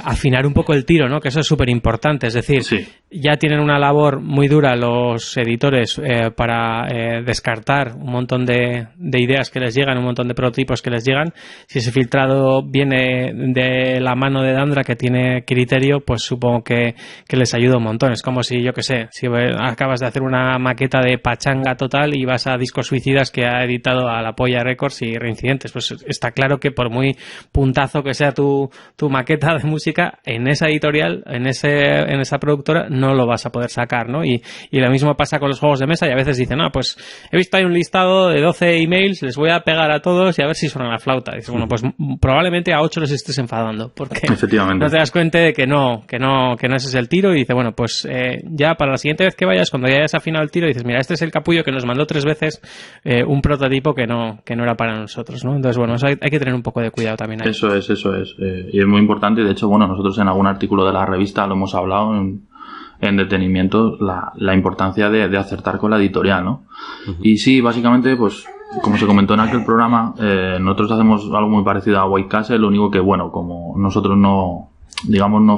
afinar un poco el tiro, ¿no? Que eso es súper importante. Es decir, ya tienen una labor muy dura los editores para descartar un montón de ideas que les llegan, un montón de prototipos que les llegan. Si ese filtrado viene de la mano de Dandra, que tiene criterio, pues supongo que les ayuda un montón. Es como si, yo que sé, si acabas de hacer una maqueta de pachanga total y vas a Discos Suicidas, que ha editado a La Polla Records y Reincidentes, pues está claro que por muy puntazo que sea tu maqueta de música, en esa editorial, en esa productora, no lo vas a poder sacar, ¿no? Y lo mismo pasa con los juegos de mesa, y a veces dicen, pues he visto ahí un listado de 12 emails, les voy a pegar a todos y a ver si suena la flauta. Y dices, bueno, pues probablemente a 8 les estés enfadando, porque no te das cuenta de que no ese es el tiro, y dice, bueno, pues ya para la siguiente vez que vayas, cuando ya hayas afinado el tiro, dices, mira, este es el capullo que nos mandó 3 veces un prototipo que no era para nosotros, ¿no? Entonces, bueno, eso hay que tener un poco de cuidado también ahí. Eso es. Y es muy importante. De hecho, bueno, nosotros en algún artículo de la revista lo hemos hablado en detenimiento, la importancia de acertar con la editorial, ¿no? Y sí, básicamente, pues, como se comentó en aquel programa, nosotros hacemos algo muy parecido a White Castle, lo único que, bueno, como nosotros no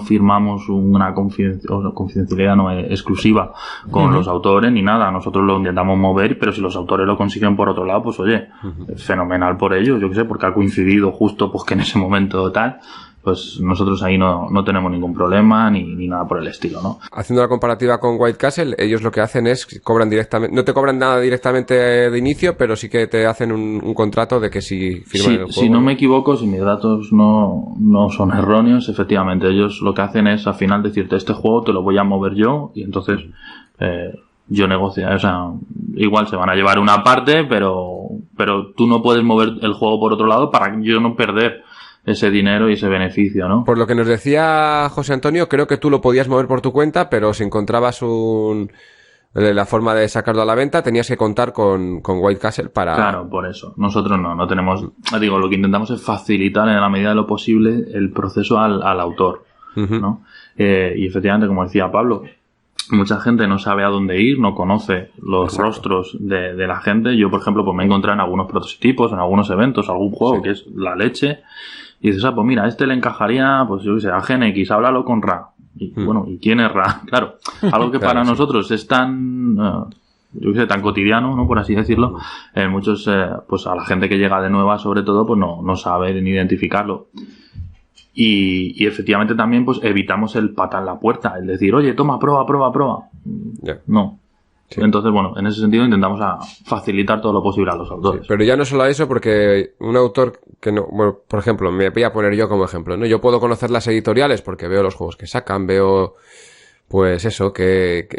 firmamos una confidencialidad exclusiva con los autores ni nada, nosotros lo intentamos mover, pero si los autores lo consiguen por otro lado, pues oye, fenomenal por ellos, yo qué sé, porque ha coincidido justo pues que en ese momento tal, pues nosotros ahí no tenemos ningún problema ni nada por el estilo, ¿no? Haciendo la comparativa con White Castle, ellos lo que hacen es cobran directamente, no te cobran nada directamente de inicio, pero sí que te hacen un contrato de que si firman el juego. Si no me equivoco, si mis datos no son erróneos, efectivamente ellos lo que hacen es al final decirte, este juego te lo voy a mover yo, y entonces yo negocio, o sea, igual se van a llevar una parte, pero tú no puedes mover el juego por otro lado para yo no perder ese dinero y ese beneficio, ¿no? Por lo que nos decía José Antonio, creo que tú lo podías mover por tu cuenta, pero si encontrabas la forma de sacarlo a la venta, tenías que contar con White Castle para... Claro, por eso. Nosotros no tenemos... Digo, lo que intentamos es facilitar en la medida de lo posible el proceso al autor, ¿no? Y efectivamente, como decía Pablo, mucha gente no sabe a dónde ir, no conoce los rostros de la gente. Yo, por ejemplo, pues me he encontrado en algunos prototipos, en algunos eventos, algún juego que es la leche, y dices, pues mira, este le encajaría, pues yo qué sé, a GenX, háblalo con Ra. Y bueno, ¿y quién es Ra? Claro, algo que para nosotros es tan, yo qué sé, tan cotidiano, ¿no? Por así decirlo, muchos, pues a la gente que llega de nueva, sobre todo, pues no sabe ni identificarlo. Y efectivamente también pues evitamos el pata en la puerta, el decir, oye, toma, prueba. Yeah. No. Sí. Entonces, bueno, en ese sentido intentamos facilitar todo lo posible a los autores. Sí, pero ya no solo eso, porque un autor que no, bueno, por ejemplo, me voy a poner yo como ejemplo, ¿no? Yo puedo conocer las editoriales porque veo los juegos que sacan, veo, pues eso, que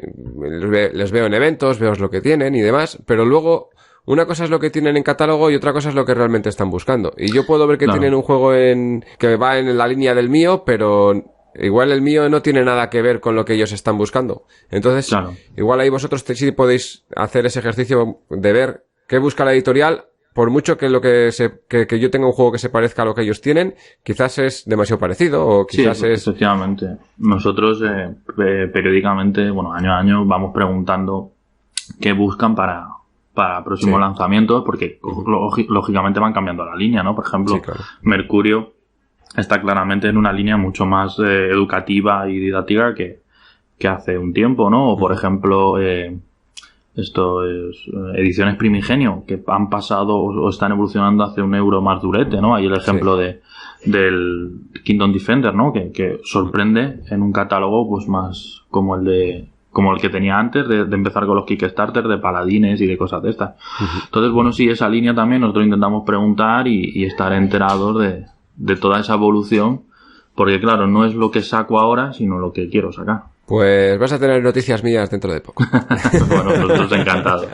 les veo en eventos, veo lo que tienen y demás, pero luego una cosa es lo que tienen en catálogo y otra cosa es lo que realmente están buscando. Y yo puedo ver que tienen un juego que va en la línea del mío, pero igual el mío no tiene nada que ver con lo que ellos están buscando. Entonces, igual ahí vosotros sí podéis hacer ese ejercicio de ver qué busca la editorial. Por mucho que que yo tenga un juego que se parezca a lo que ellos tienen, quizás es demasiado parecido o quizás sí, efectivamente. Nosotros periódicamente, bueno, año a año vamos preguntando qué buscan para próximos lanzamientos, porque lógicamente van cambiando la línea, ¿no? Por ejemplo, Mercurio está claramente en una línea mucho más educativa y didáctica que hace un tiempo, ¿no? O por ejemplo, esto es Ediciones Primigenio, que han pasado o están evolucionando hacia un euro más durete, ¿no? Hay el ejemplo del Kingdom Defender, ¿no? Que sorprende en un catálogo pues más como el que tenía antes de empezar con los Kickstarter de paladines y de cosas de estas. Entonces, bueno, sí, esa línea también nosotros intentamos preguntar y estar enterados de toda esa evolución, porque claro, no es lo que saco ahora, sino lo que quiero sacar. Pues vas a tener noticias mías dentro de poco. Bueno, nosotros encantados.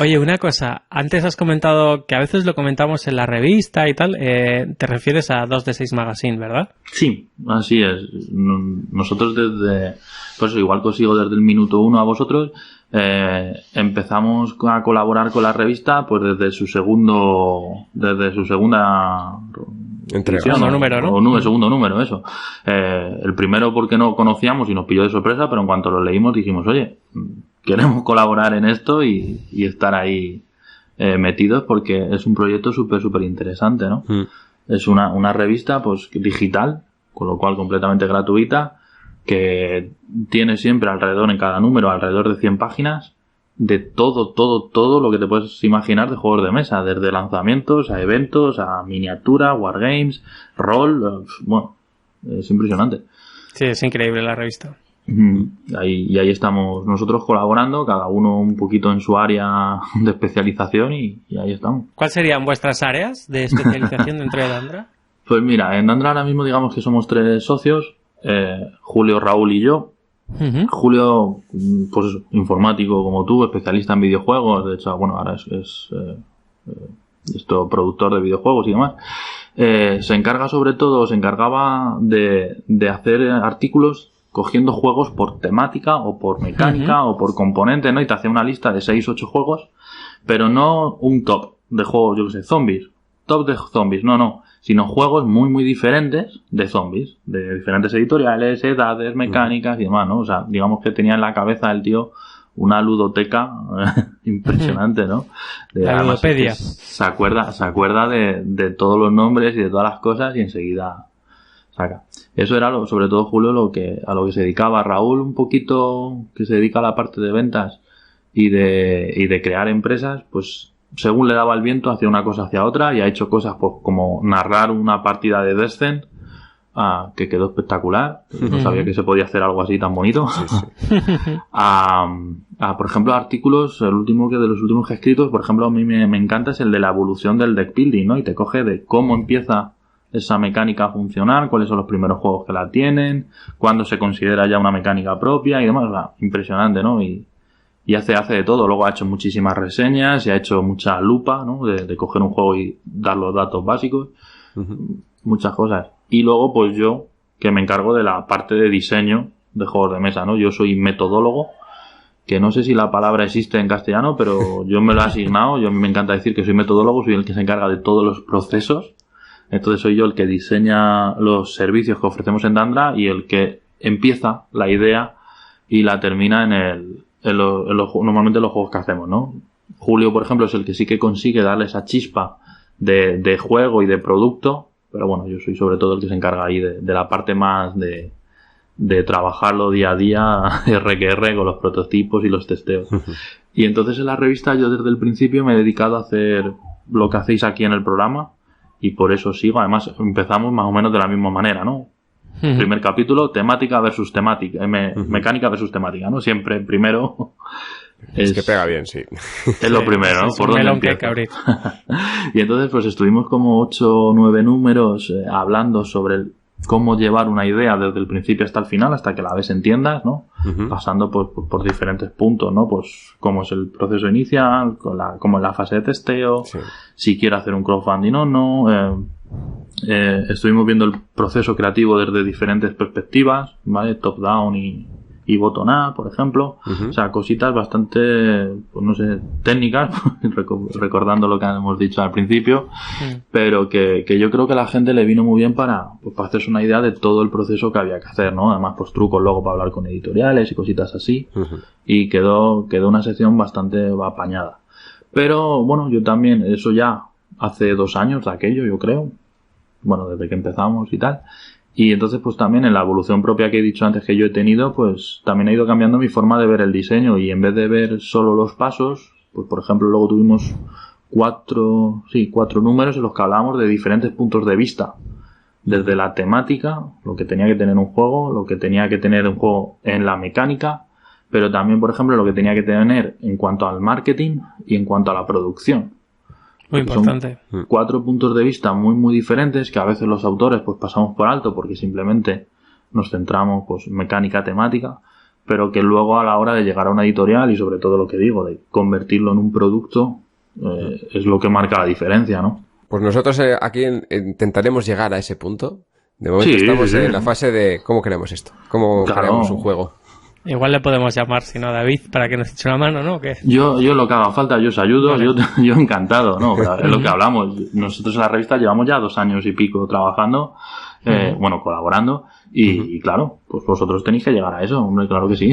Oye, una cosa, antes has comentado que a veces lo comentamos en la revista y tal, te refieres a 2D6 Magazine, ¿verdad? Sí, así es. Nosotros pues igual que os sigo desde el minuto 1 a vosotros, empezamos a colaborar con la revista pues desde su segunda entrega, segundo número, ¿no? Segundo número, eso. El primero porque no conocíamos y nos pilló de sorpresa, pero en cuanto lo leímos dijimos, oye, queremos colaborar en esto y estar ahí metidos porque es un proyecto súper interesante, ¿no? Es una revista pues digital, con lo cual completamente gratuita, que tiene siempre en cada número alrededor de 100 páginas de todo lo que te puedes imaginar de juegos de mesa, desde lanzamientos a eventos, a miniatura, wargames, rol, bueno, es impresionante. Sí, es increíble la revista. Ahí estamos nosotros colaborando, cada uno un poquito en su área de especialización y ahí estamos. ¿Cuáles serían vuestras áreas de especialización dentro de Dandra? Pues mira, en Dandra ahora mismo digamos que somos 3 socios, Julio, Raúl y yo. Julio, pues informático como tú, especialista en videojuegos, de hecho, bueno, ahora es productor de videojuegos y demás. Se encargaba de hacer artículos cogiendo juegos por temática o por mecánica o por componente, ¿no? Y te hacía una lista de 6-8 juegos, pero no un top de juegos, yo que sé, zombies, top de zombies, no, sino juegos muy diferentes de zombies, de diferentes editoriales, edades, mecánicas y demás, ¿no? O sea, digamos que tenía en la cabeza el tío una ludoteca impresionante, ¿no? La ludopedia. Se acuerda de todos los nombres y de todas las cosas y enseguida saca. Eso era sobre todo Julio a lo que se dedicaba. Raúl un poquito que se dedica a la parte de ventas y de crear empresas, pues según le daba el viento hacía una cosa hacia otra y ha hecho cosas pues como narrar una partida de Descent que quedó espectacular. No sabía que se podía hacer algo así tan bonito. Sí. Por ejemplo, artículos, de los últimos que he escrito, por ejemplo, a mí me encanta es el de la evolución del deck building, ¿no? Y te coge de cómo empieza esa mecánica a funcionar, cuáles son los primeros juegos que la tienen, cuándo se considera ya una mecánica propia y demás. O sea, impresionante, ¿no? Y hace de todo. Luego ha hecho muchísimas reseñas y ha hecho mucha lupa, ¿no? De coger un juego y dar los datos básicos. Muchas cosas. Y luego, pues yo, que me encargo de la parte de diseño de juegos de mesa, ¿no? Yo soy metodólogo, que no sé si la palabra existe en castellano, pero yo me lo he asignado. A mí me encanta decir que soy metodólogo, soy el que se encarga de todos los procesos. Entonces soy yo el que diseña los servicios que ofrecemos en Dandra y el que empieza la idea y la termina normalmente en los juegos que hacemos, ¿no? Julio, por ejemplo, es el que sí que consigue darle esa chispa de juego y de producto, pero bueno, yo soy sobre todo el que se encarga ahí de la parte más de trabajarlo día a día, R con los prototipos y los testeos. Y entonces en la revista yo desde el principio me he dedicado a hacer lo que hacéis aquí en el programa, y por eso sigo. Además empezamos más o menos de la misma manera, ¿no? Primer capítulo, temática versus temática, mecánica versus temática, ¿no? Siempre primero es que pega bien, sí. Es lo primero, ¿no? Por dónde empieza. Y entonces pues estuvimos como 8 o 9 números hablando sobre cómo llevar una idea desde el principio hasta el final, hasta que la ves entiendas, ¿no? Pasando por diferentes puntos, ¿no? Pues cómo es el proceso inicial, cómo es la fase de testeo, si quiero hacer un crowdfunding o no. Estuvimos viendo el proceso creativo desde diferentes perspectivas, ¿vale? Top down y bottom up, por ejemplo. O sea, cositas bastante, pues no sé, técnicas, recordando lo que hemos dicho al principio, pero que yo creo que a la gente le vino muy bien para hacerse una idea de todo el proceso que había que hacer, ¿no? Además, pues trucos luego para hablar con editoriales y cositas así. Y quedó una sección bastante apañada. Pero, bueno, yo también, eso ya hace 2 años de aquello, yo creo. Bueno, desde que empezamos y tal. Y entonces pues también en la evolución propia que he dicho antes que yo he tenido, pues también ha ido cambiando mi forma de ver el diseño, y en vez de ver solo los pasos, pues por ejemplo luego tuvimos 4 números en los que hablábamos de diferentes puntos de vista, desde la temática, lo que tenía que tener un juego, lo que tenía que tener un juego en la mecánica, pero también por ejemplo lo que tenía que tener en cuanto al marketing y en cuanto a la producción. Muy importante. Son 4 puntos de vista muy muy diferentes que a veces los autores pues pasamos por alto porque simplemente nos centramos pues mecánica, temática, pero que luego a la hora de llegar a una editorial y sobre todo lo que digo de convertirlo en un producto es lo que marca la diferencia, ¿no? Pues nosotros aquí intentaremos llegar a ese punto. De momento estamos en la fase de cómo queremos esto, cómo creamos un juego. Igual le podemos llamar, si no, a David, para que nos eche una mano, ¿no? ¿Qué? Yo lo que haga falta, yo os ayudo, vale. yo encantado, ¿no? Es lo que hablamos. Nosotros en la revista llevamos ya 2 años y pico trabajando, bueno, colaborando, y claro, pues vosotros tenéis que llegar a eso, hombre, claro que sí.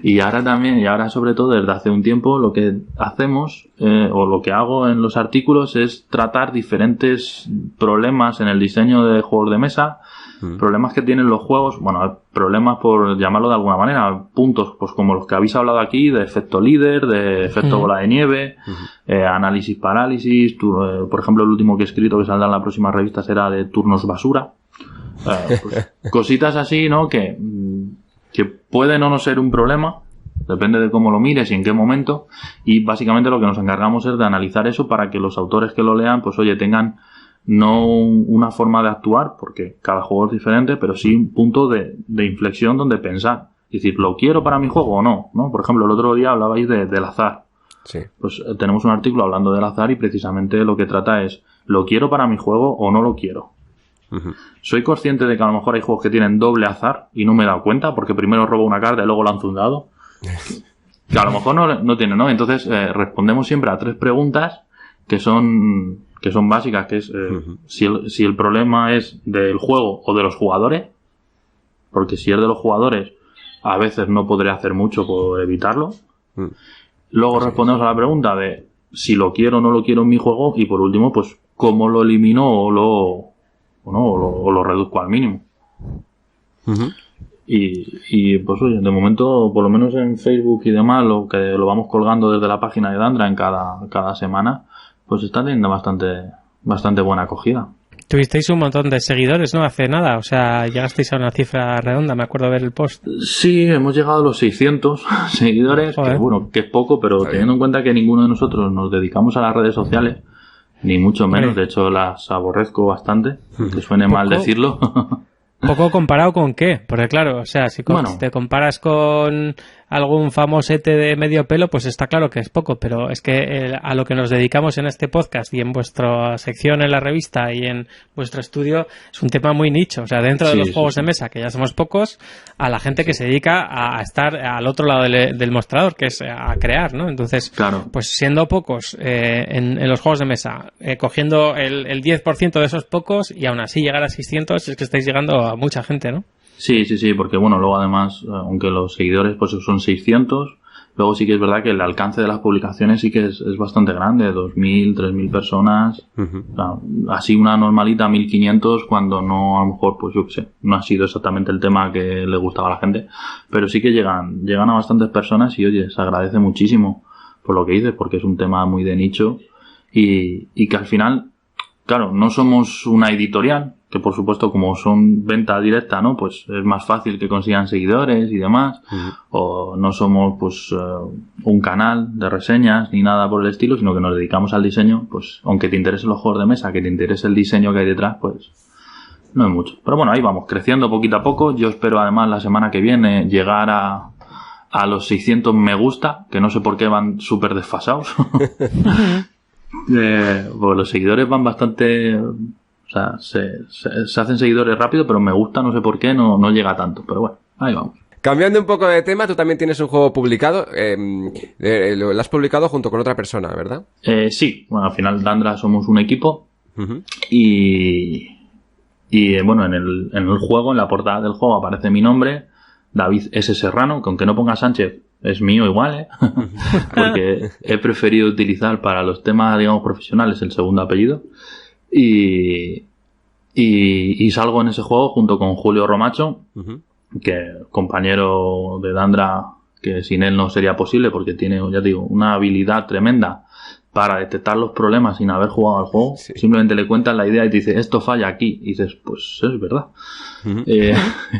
Y ahora sobre todo desde hace un tiempo lo que hacemos, o lo que hago en los artículos es tratar diferentes problemas en el diseño de juegos de mesa, problemas que tienen los juegos, bueno, problemas por llamarlo de alguna manera, puntos pues como los que habéis hablado aquí, de efecto líder, de efecto bola de nieve, análisis parálisis, por ejemplo el último que he escrito que saldrá en la próxima revista será de turnos basura, pues, cositas así, ¿no? Que pueden o no ser un problema, depende de cómo lo mires y en qué momento, y básicamente lo que nos encargamos es de analizar eso para que los autores que lo lean pues oye tengan no una forma de actuar, porque cada juego es diferente, pero sí un punto de inflexión donde pensar. Es decir, ¿lo quiero para mi juego o no? ¿No? Por ejemplo, el otro día hablabais del azar. Sí. Pues tenemos un artículo hablando del azar y precisamente lo que trata es, ¿lo quiero para mi juego o no lo quiero? Soy consciente de que a lo mejor hay juegos que tienen doble azar y no me he dado cuenta, porque primero robo una carta y luego lanzo un dado. Que a lo mejor no tiene, ¿no? Entonces respondemos siempre a 3 preguntas que son básicas, que es si el problema es del juego o de los jugadores, porque si es de los jugadores a veces no podré hacer mucho por evitarlo. Luego respondemos a la pregunta de si lo quiero o no lo quiero en mi juego, y por último pues cómo lo elimino o lo reduzco al mínimo. Y pues oye, de momento por lo menos en Facebook y demás lo vamos colgando desde la página de Dandra en cada semana, pues está teniendo bastante buena acogida. Tuvisteis un montón de seguidores, ¿no? Hace nada, o sea, llegasteis a una cifra redonda, me acuerdo ver el post. Sí, hemos llegado a los 600 seguidores, que es poco, pero teniendo en cuenta que ninguno de nosotros nos dedicamos a las redes sociales, ni mucho menos, de hecho las aborrezco bastante, que suene mal decirlo. ¿Poco comparado con qué? Porque claro, o sea, si te comparas con algún famosete de medio pelo, pues está claro que es poco, pero es que a lo que nos dedicamos en este podcast y en vuestra sección en la revista y en vuestro estudio es un tema muy nicho, o sea, dentro de los juegos de mesa, que ya somos pocos, a la gente que se dedica a estar al otro lado del mostrador, que es a crear, ¿no? Entonces, pues siendo pocos en los juegos de mesa, cogiendo el 10% de esos pocos y aún así llegar a 600, es que estáis llegando a mucha gente, ¿no? Sí, porque bueno, luego además, aunque los seguidores pues son 600, luego sí que es verdad que el alcance de las publicaciones sí que es bastante grande, 2.000, 3.000 personas, o sea, así una normalita 1.500 cuando no, a lo mejor, pues yo qué sé, no ha sido exactamente el tema que le gustaba a la gente, pero sí que llegan a bastantes personas y oye, se agradece muchísimo por lo que dices, porque es un tema muy de nicho y que al final, claro, no somos una editorial, que por supuesto como son venta directa, ¿no? Pues es más fácil que consigan seguidores y demás, o no somos pues un canal de reseñas ni nada por el estilo, sino que nos dedicamos al diseño, pues aunque te interesen los juegos de mesa, que te interese el diseño que hay detrás, pues no es mucho. Pero bueno, ahí vamos, creciendo poquito a poco. Yo espero además la semana que viene llegar a los 600 me gusta, que no sé por qué van súper desfasados. Pues los seguidores van bastante... O sea, se hacen seguidores rápido, pero me gusta, no sé por qué, no llega tanto. Pero bueno, ahí vamos. Cambiando un poco de tema, tú también tienes un juego publicado. Lo has publicado junto con otra persona, ¿verdad? Sí, bueno, al final Dandra somos un equipo. Y bueno, en el juego, en la portada del juego aparece mi nombre, David S. Serrano, que aunque no ponga Sánchez, es mío igual, porque he preferido utilizar para los temas, digamos, profesionales el segundo apellido. Y salgo en ese juego junto con Julio Romacho, que compañero de Dandra, que sin él no sería posible porque tiene, ya digo, una habilidad tremenda para detectar los problemas sin haber jugado al juego. Sí. Simplemente le cuentas la idea y te dice, esto falla aquí, y dices, pues es verdad.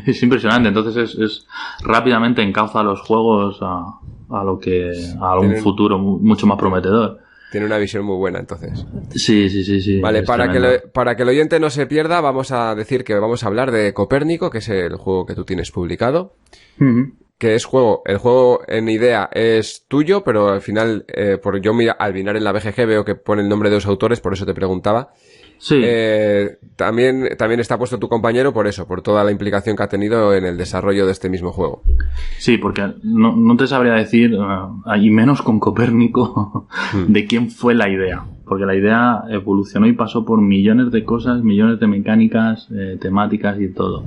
Es impresionante. Entonces es rápidamente encauza los juegos a un futuro mucho más prometedor. Tiene una visión muy buena, entonces. Sí. Vale, para que el oyente no se pierda, vamos a decir que vamos a hablar de Copérnico, que es el juego que tú tienes publicado. Que es el juego en idea es tuyo, pero al final, yo al mirar en la BGG veo que pone el nombre de los autores, por eso te preguntaba. Sí. También está puesto tu compañero por eso, por toda la implicación que ha tenido en el desarrollo de este mismo juego. Sí, porque no te sabría decir, y menos con Copérnico, de quién fue la idea. Porque la idea evolucionó y pasó por millones de cosas, millones de mecánicas, temáticas y todo.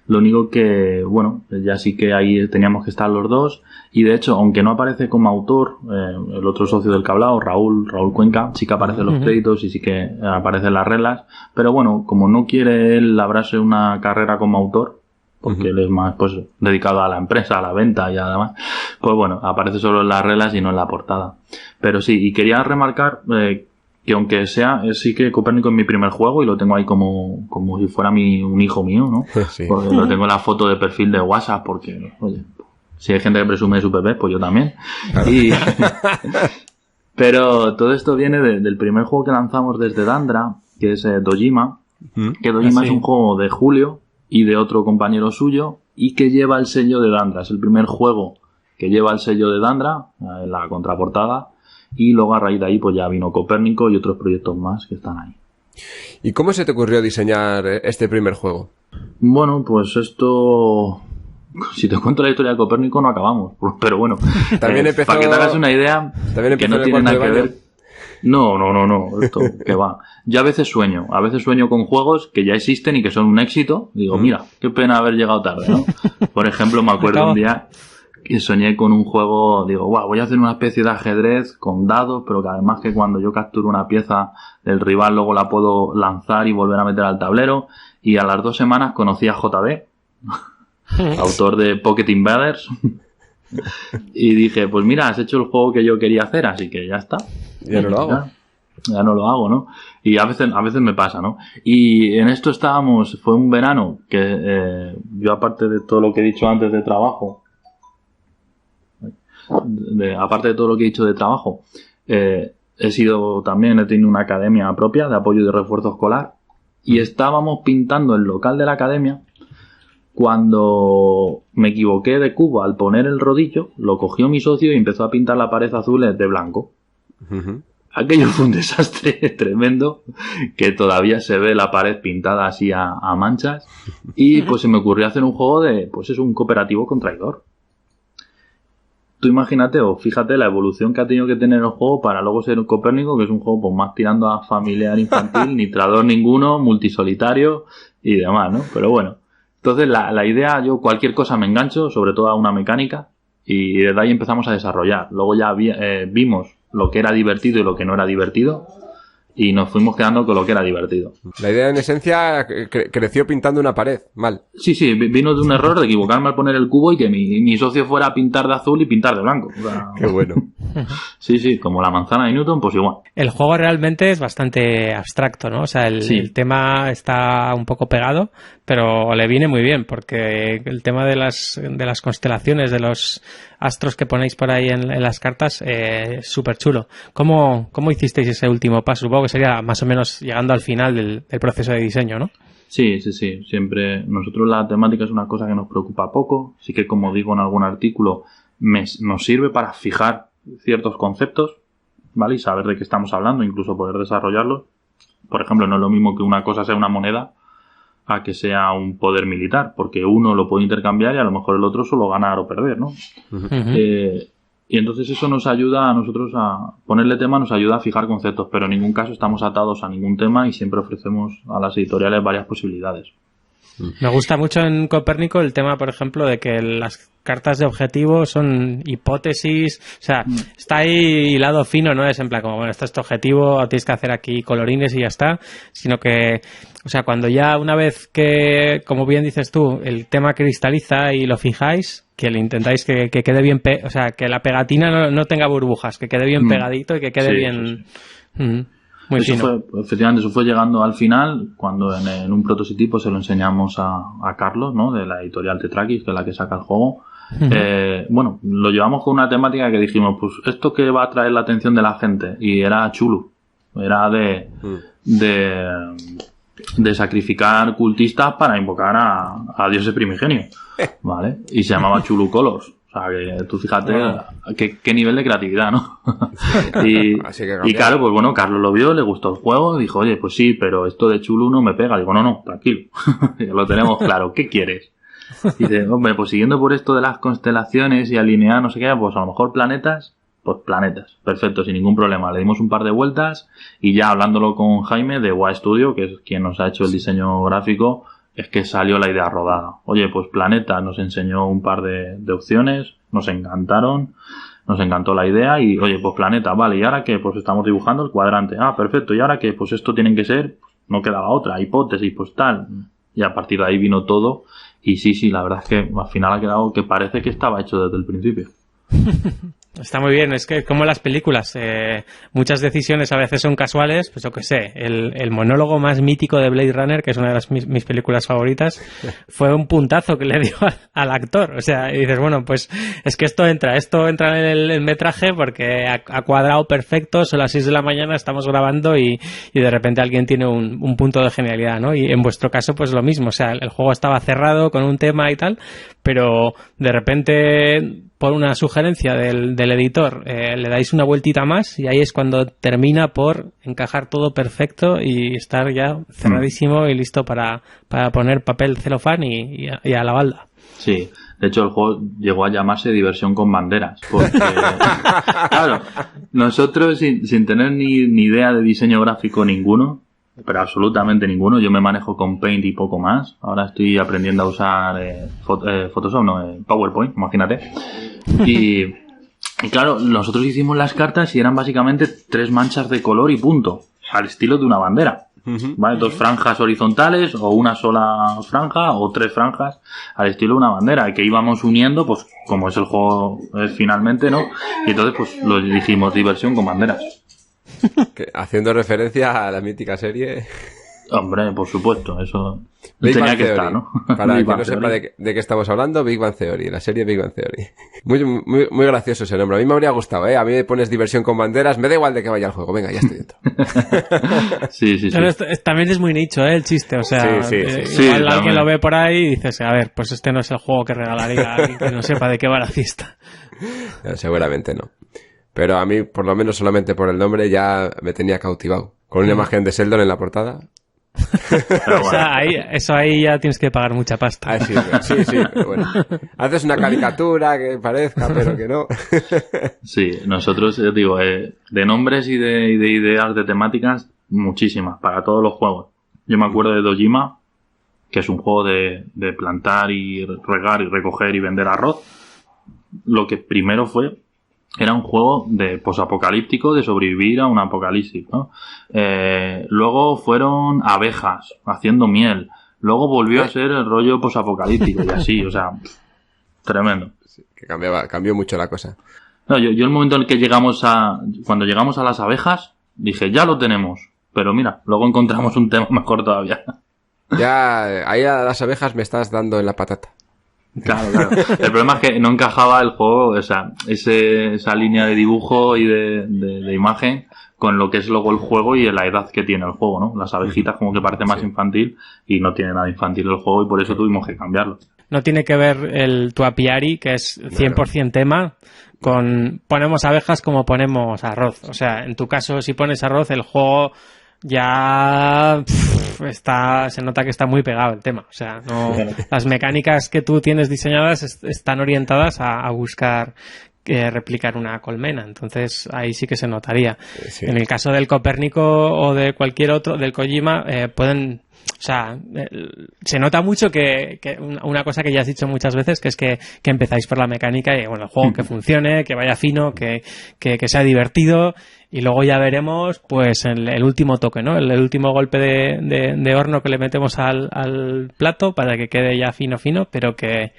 Lo único que, bueno, ya sí que ahí teníamos que estar los dos. Y de hecho, aunque no aparece como autor, el otro socio del Cablao, Raúl Cuenca, sí que aparece en los créditos y sí que aparecen las reglas. Pero bueno, como no quiere él labrarse una carrera como autor, porque él es más pues dedicado a la empresa, a la venta y además, pues bueno, aparece solo en las reglas y no en la portada. Pero sí, y quería remarcar que aunque sí que Copérnico es mi primer juego y lo tengo ahí como si fuera un hijo mío, ¿no? Sí. Porque lo tengo en la foto de perfil de WhatsApp porque, oye, si hay gente que presume de su bebé, pues yo también. Claro. Pero todo esto viene del primer juego que lanzamos desde Dandra, que es Dojima, que Dojima es un juego de Julio y de otro compañero suyo y que lleva el sello de Dandra. Es el primer juego que lleva el sello de Dandra en la contraportada. Y luego a raíz de ahí pues ya vino Copérnico y otros proyectos más que están ahí. ¿Y cómo se te ocurrió diseñar este primer juego? Bueno, pues esto... Si te cuento la historia de Copérnico no acabamos. Pero bueno, también empezó... para que te hagas una idea que no tiene nada que ver... No, esto que va. Yo a veces sueño con juegos que ya existen y que son un éxito. Digo, mira, qué pena haber llegado tarde, ¿no? Por ejemplo, me acuerdo un día... Y soñé con un juego, digo, voy a hacer una especie de ajedrez con dados, pero que además que cuando yo capturo una pieza del rival luego la puedo lanzar y volver a meter al tablero. Y a las 2 semanas conocí a JD, autor de Pocket Invaders. Y dije, pues mira, has hecho el juego que yo quería hacer, así que ya está. Ya no lo hago. Ya no lo hago, ¿no? Y a veces me pasa, ¿no? Y en esto fue un verano que yo aparte de todo lo que he dicho antes de trabajo, he tenido una academia propia de apoyo y de refuerzo escolar y estábamos pintando el local de la academia cuando me equivoqué de cubo al poner el rodillo, lo cogió mi socio y empezó a pintar la pared azul de blanco. Aquello fue un desastre tremendo, que todavía se ve la pared pintada así a manchas y pues se me ocurrió hacer un juego un cooperativo con traidor. Tú imagínate o fíjate la evolución que ha tenido que tener el juego para luego ser un Copérnico, que es un juego pues más tirando a familiar infantil, ni traidor ninguno, multisolitario y demás, ¿no? Pero bueno, Entonces la idea, yo cualquier cosa me engancho, sobre todo a una mecánica, y desde ahí empezamos a desarrollar. Luego ya vimos lo que era divertido y lo que no era divertido, y nos fuimos quedando con lo que era divertido. La idea, en esencia, creció pintando una pared, mal. Sí, vino de un error de equivocarme al poner el cubo y que mi socio fuera a pintar de azul y pintar de blanco. O sea, qué bueno. Sí, como la manzana de Newton, pues igual. El juego realmente es bastante abstracto, ¿no? O sea, el tema está un poco pegado, pero le viene muy bien, porque el tema de las constelaciones, de los astros que ponéis por ahí en las cartas, es súper chulo. ¿Cómo hicisteis ese último paso? Supongo que sería más o menos llegando al final del proceso de diseño, ¿no? Sí. Siempre, nosotros la temática es una cosa que nos preocupa poco. Sí que, como digo en algún artículo, nos sirve para fijar ciertos conceptos, ¿vale? Y saber de qué estamos hablando, incluso poder desarrollarlos. Por ejemplo, no es lo mismo que una cosa sea una moneda a que sea un poder militar, porque uno lo puede intercambiar y a lo mejor el otro solo ganar o perder, ¿no? Uh-huh. Y entonces eso nos ayuda a nosotros a ponerle tema, nos ayuda a fijar conceptos, pero en ningún caso estamos atados a ningún tema y siempre ofrecemos a las editoriales varias posibilidades. Me gusta mucho en Copérnico el tema, por ejemplo, de que las cartas de objetivo son hipótesis, o sea, está ahí hilado fino, no es en plan como, bueno, esto es tu objetivo, tienes que hacer aquí colorines y ya está, sino que, o sea, cuando ya una vez que, como bien dices tú, el tema cristaliza y lo fijáis, que le intentáis que quede bien, o sea, que la pegatina no tenga burbujas, que quede bien pegadito y que quede bien... Sí. Muy fino. Efectivamente, eso fue llegando al final, cuando en un prototipo se lo enseñamos a Carlos, ¿no? De la editorial Tetrakis, que es la que saca el juego. Bueno, lo llevamos con una temática que dijimos, pues esto que va a atraer la atención de la gente, y era Chulu, era de sacrificar cultistas para invocar a dioses primigenios, ¿vale? Y se llamaba Chulu Colors. O sea, que tú fíjate qué nivel de creatividad, ¿no? y claro, pues bueno, Carlos lo vio, le gustó el juego, dijo, oye, pues sí, pero esto de Chulu no me pega. Digo, no, tranquilo, lo tenemos claro, ¿qué quieres? Y dice, hombre, pues siguiendo por esto de las constelaciones y alinear, no sé qué, pues a lo mejor planetas, perfecto, sin ningún problema. Le dimos un par de vueltas y ya hablándolo con Jaime de WA Studio, que es quien nos ha hecho el diseño gráfico, es que salió la idea rodada. Oye, pues Planeta nos enseñó un par de opciones, nos encantaron, nos encantó la idea y, oye, pues Planeta, vale, ¿y ahora qué? Pues estamos dibujando el cuadrante. Ah, perfecto, ¿y ahora qué? Pues esto tienen que ser, no quedaba otra, hipótesis, pues tal. Y a partir de ahí vino todo y sí, la verdad es que al final ha quedado que parece que estaba hecho desde el principio. Está muy bien, es que como las películas, muchas decisiones a veces son casuales, pues yo qué sé, el monólogo más mítico de Blade Runner, que es una de mis películas favoritas, fue un puntazo que le dio al actor, o sea, y dices, bueno, pues es que esto entra en el metraje porque ha cuadrado perfecto, son las 6 de la mañana, estamos grabando y de repente alguien tiene un punto de genialidad, ¿no? Y en vuestro caso, pues lo mismo, o sea, el juego estaba cerrado con un tema y tal, pero de repente, por una sugerencia del editor, le dais una vueltita más y ahí es cuando termina por encajar todo perfecto y estar ya cerradísimo y listo para poner papel celofán y a la balda. Sí, de hecho el juego llegó a llamarse Diversión con Banderas, porque claro, nosotros sin tener ni idea de diseño gráfico ninguno, pero absolutamente ninguno, yo me manejo con Paint y poco más, ahora estoy aprendiendo a usar Photoshop, PowerPoint, imagínate, y claro, nosotros hicimos las cartas y eran básicamente 3 manchas de color y punto, al estilo de una bandera. ¿Vale? 2 franjas horizontales o una sola franja o 3 franjas al estilo de una bandera que íbamos uniendo, pues como es el juego finalmente, ¿no? Y entonces pues lo dijimos Diversión con Banderas. Haciendo referencia a la mítica serie. Hombre, por supuesto, eso tenía que estar, ¿no? Para quien no sepa de qué estamos hablando, Big Bang Theory, la serie Big Bang Theory. Muy gracioso ese nombre. A mí me habría gustado, A mí me pones Diversión con Banderas, me da igual de que vaya el juego. Venga, ya estoy dentro. Sí. Pero también es muy nicho, el chiste. O sea, igual alguien lo ve por ahí y dices, a ver, pues este no es el juego que regalaría a alguien que no sepa de qué va la fiesta. No, seguramente no. Pero a mí, por lo menos solamente por el nombre, ya me tenía cautivado. Con una imagen de Sheldon en la portada. Pero bueno. O sea, eso ahí ya tienes que pagar mucha pasta. Sí, pero bueno. Haces una caricatura que parezca, pero que no. Sí, nosotros, digo, de nombres y de ideas, de temáticas, muchísimas, para todos los juegos. Yo me acuerdo de Dojima, que es un juego de plantar y regar y recoger y vender arroz, lo que primero era un juego de posapocalíptico, de sobrevivir a un apocalipsis, ¿no? Luego fueron abejas haciendo miel. Luego volvió a ser el rollo posapocalíptico y así, o sea, tremendo. Sí, que cambió mucho la cosa. No, yo el momento en el que cuando llegamos a las abejas, dije, ya lo tenemos. Pero mira, luego encontramos un tema mejor todavía. Ya, ahí a las abejas me estás dando en la patata. Claro. El problema es que no encajaba el juego, o sea, esa línea de dibujo y de imagen con lo que es luego el juego y la edad que tiene el juego, ¿no? Las abejitas como que parece más infantil y no tiene nada infantil el juego y por eso tuvimos que cambiarlo. No tiene que ver el tu apiari, que es 100% tema, con ponemos abejas como ponemos arroz. O sea, en tu caso, si pones arroz, el juego ya se nota que está muy pegado el tema. O sea, las mecánicas que tú tienes diseñadas están orientadas a buscar replicar una colmena. Entonces, ahí sí que se notaría. Sí. En el caso del Copérnico o de cualquier otro, del Kojima, pueden... O sea, se nota mucho que una cosa que ya has dicho muchas veces, que es que empezáis por la mecánica y, bueno, el juego que funcione, que vaya fino, que sea divertido, y luego ya veremos, pues, el último toque, ¿no? El último golpe de horno que le metemos al plato para que quede ya fino, pero que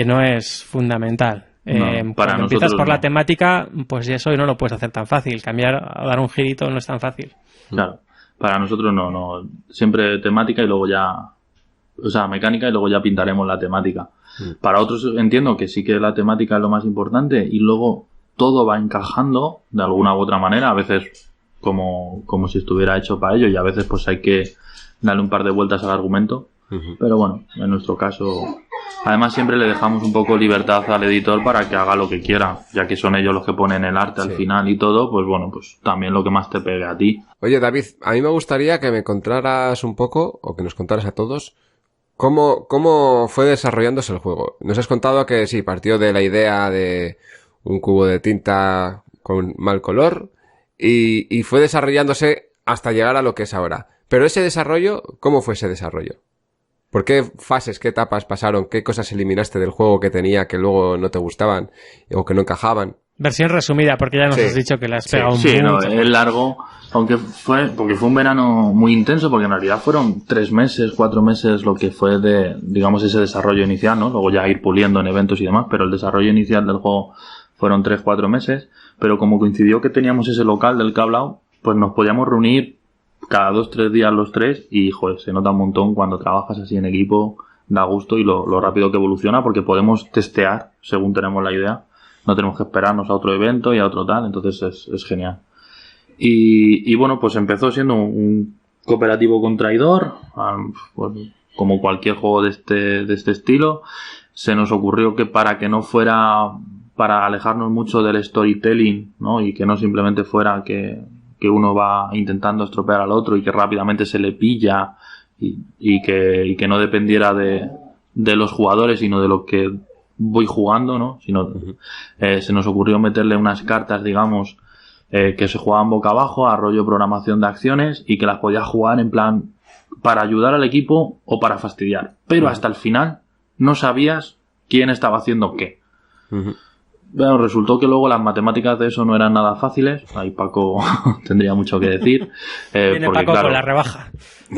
no es fundamental. Cuando empiezas por la temática, pues eso no lo puedes hacer tan fácil. Cambiar a dar un girito no es tan fácil. Claro. Para nosotros no. Siempre temática y luego ya... O sea, mecánica y luego ya pintaremos la temática. Para otros entiendo que sí que la temática es lo más importante y luego todo va encajando de alguna u otra manera. A veces como si estuviera hecho para ello y a veces pues hay que darle un par de vueltas al argumento. Pero bueno, en nuestro caso... Además siempre le dejamos un poco libertad al editor para que haga lo que quiera, ya que son ellos los que ponen el arte al final y todo, pues bueno, pues también lo que más te pegue a ti. Oye, David, a mí me gustaría que me contaras un poco, o que nos contaras a todos, cómo fue desarrollándose el juego. Nos has contado que sí, partió de la idea de un cubo de tinta con mal color y fue desarrollándose hasta llegar a lo que es ahora. Pero ese desarrollo, ¿cómo fue ese desarrollo? ¿Por qué fases, qué etapas pasaron? ¿Qué cosas eliminaste del juego que tenía que luego no te gustaban o que no encajaban? Versión resumida, porque ya nos has dicho que le has pegado un no, es largo, porque fue un verano muy intenso, porque en realidad fueron 3 meses, 4 meses lo que fue de, digamos, ese desarrollo inicial, ¿no? Luego ya ir puliendo en eventos y demás, pero el desarrollo inicial del juego fueron 3-4 meses, pero como coincidió que teníamos ese local del Cablao, pues nos podíamos reunir cada 2-3 días los tres y, joder, se nota un montón cuando trabajas así en equipo, da gusto y lo rápido que evoluciona porque podemos testear según tenemos la idea, no tenemos que esperarnos a otro evento y a otro tal, entonces es genial. Y bueno, pues empezó siendo un cooperativo con traidor, pues, como cualquier juego de este estilo. Se nos ocurrió que para que no fuera, para alejarnos mucho del storytelling, ¿no? Y que no simplemente fuera que uno va intentando estropear al otro y que rápidamente se le pilla y que no dependiera de los jugadores sino de lo que voy jugando, ¿no? Se nos ocurrió meterle unas cartas, digamos, que se jugaban boca abajo a rollo programación de acciones y que las podías jugar en plan para ayudar al equipo o para fastidiar, pero hasta el final no sabías quién estaba haciendo qué. Bueno, resultó que luego las matemáticas de eso no eran nada fáciles. Ahí Paco tendría mucho que decir. Viene porque, Paco, claro, con la rebaja.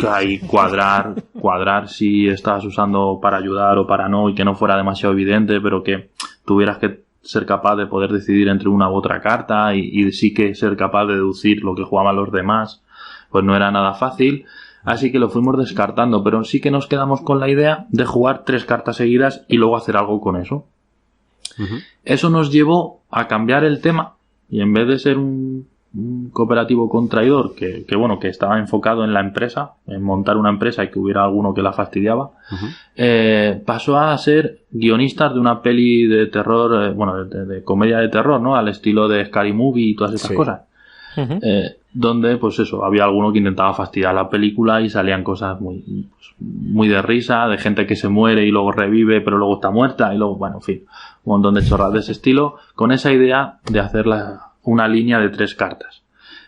Ahí cuadrar si estabas usando para ayudar o para no y que no fuera demasiado evidente, pero que tuvieras que ser capaz de poder decidir entre una u otra carta y sí que ser capaz de deducir lo que jugaban los demás, pues no era nada fácil. Así que lo fuimos descartando, pero sí que nos quedamos con la idea de jugar 3 cartas seguidas y luego hacer algo con eso. Eso nos llevó a cambiar el tema y en vez de ser un cooperativo con traidor que estaba enfocado en la empresa, en montar una empresa y que hubiera alguno que la fastidiaba, pasó a ser guionistas de una peli de terror, de comedia de terror, ¿no? Al estilo de Scary Movie y todas esas cosas. Donde, pues eso, había alguno que intentaba fastidiar la película y salían cosas muy de risa, de gente que se muere y luego revive, pero luego está muerta y luego, bueno, en fin, un montón de chorradas de ese estilo, con esa idea de hacer una línea de 3 cartas.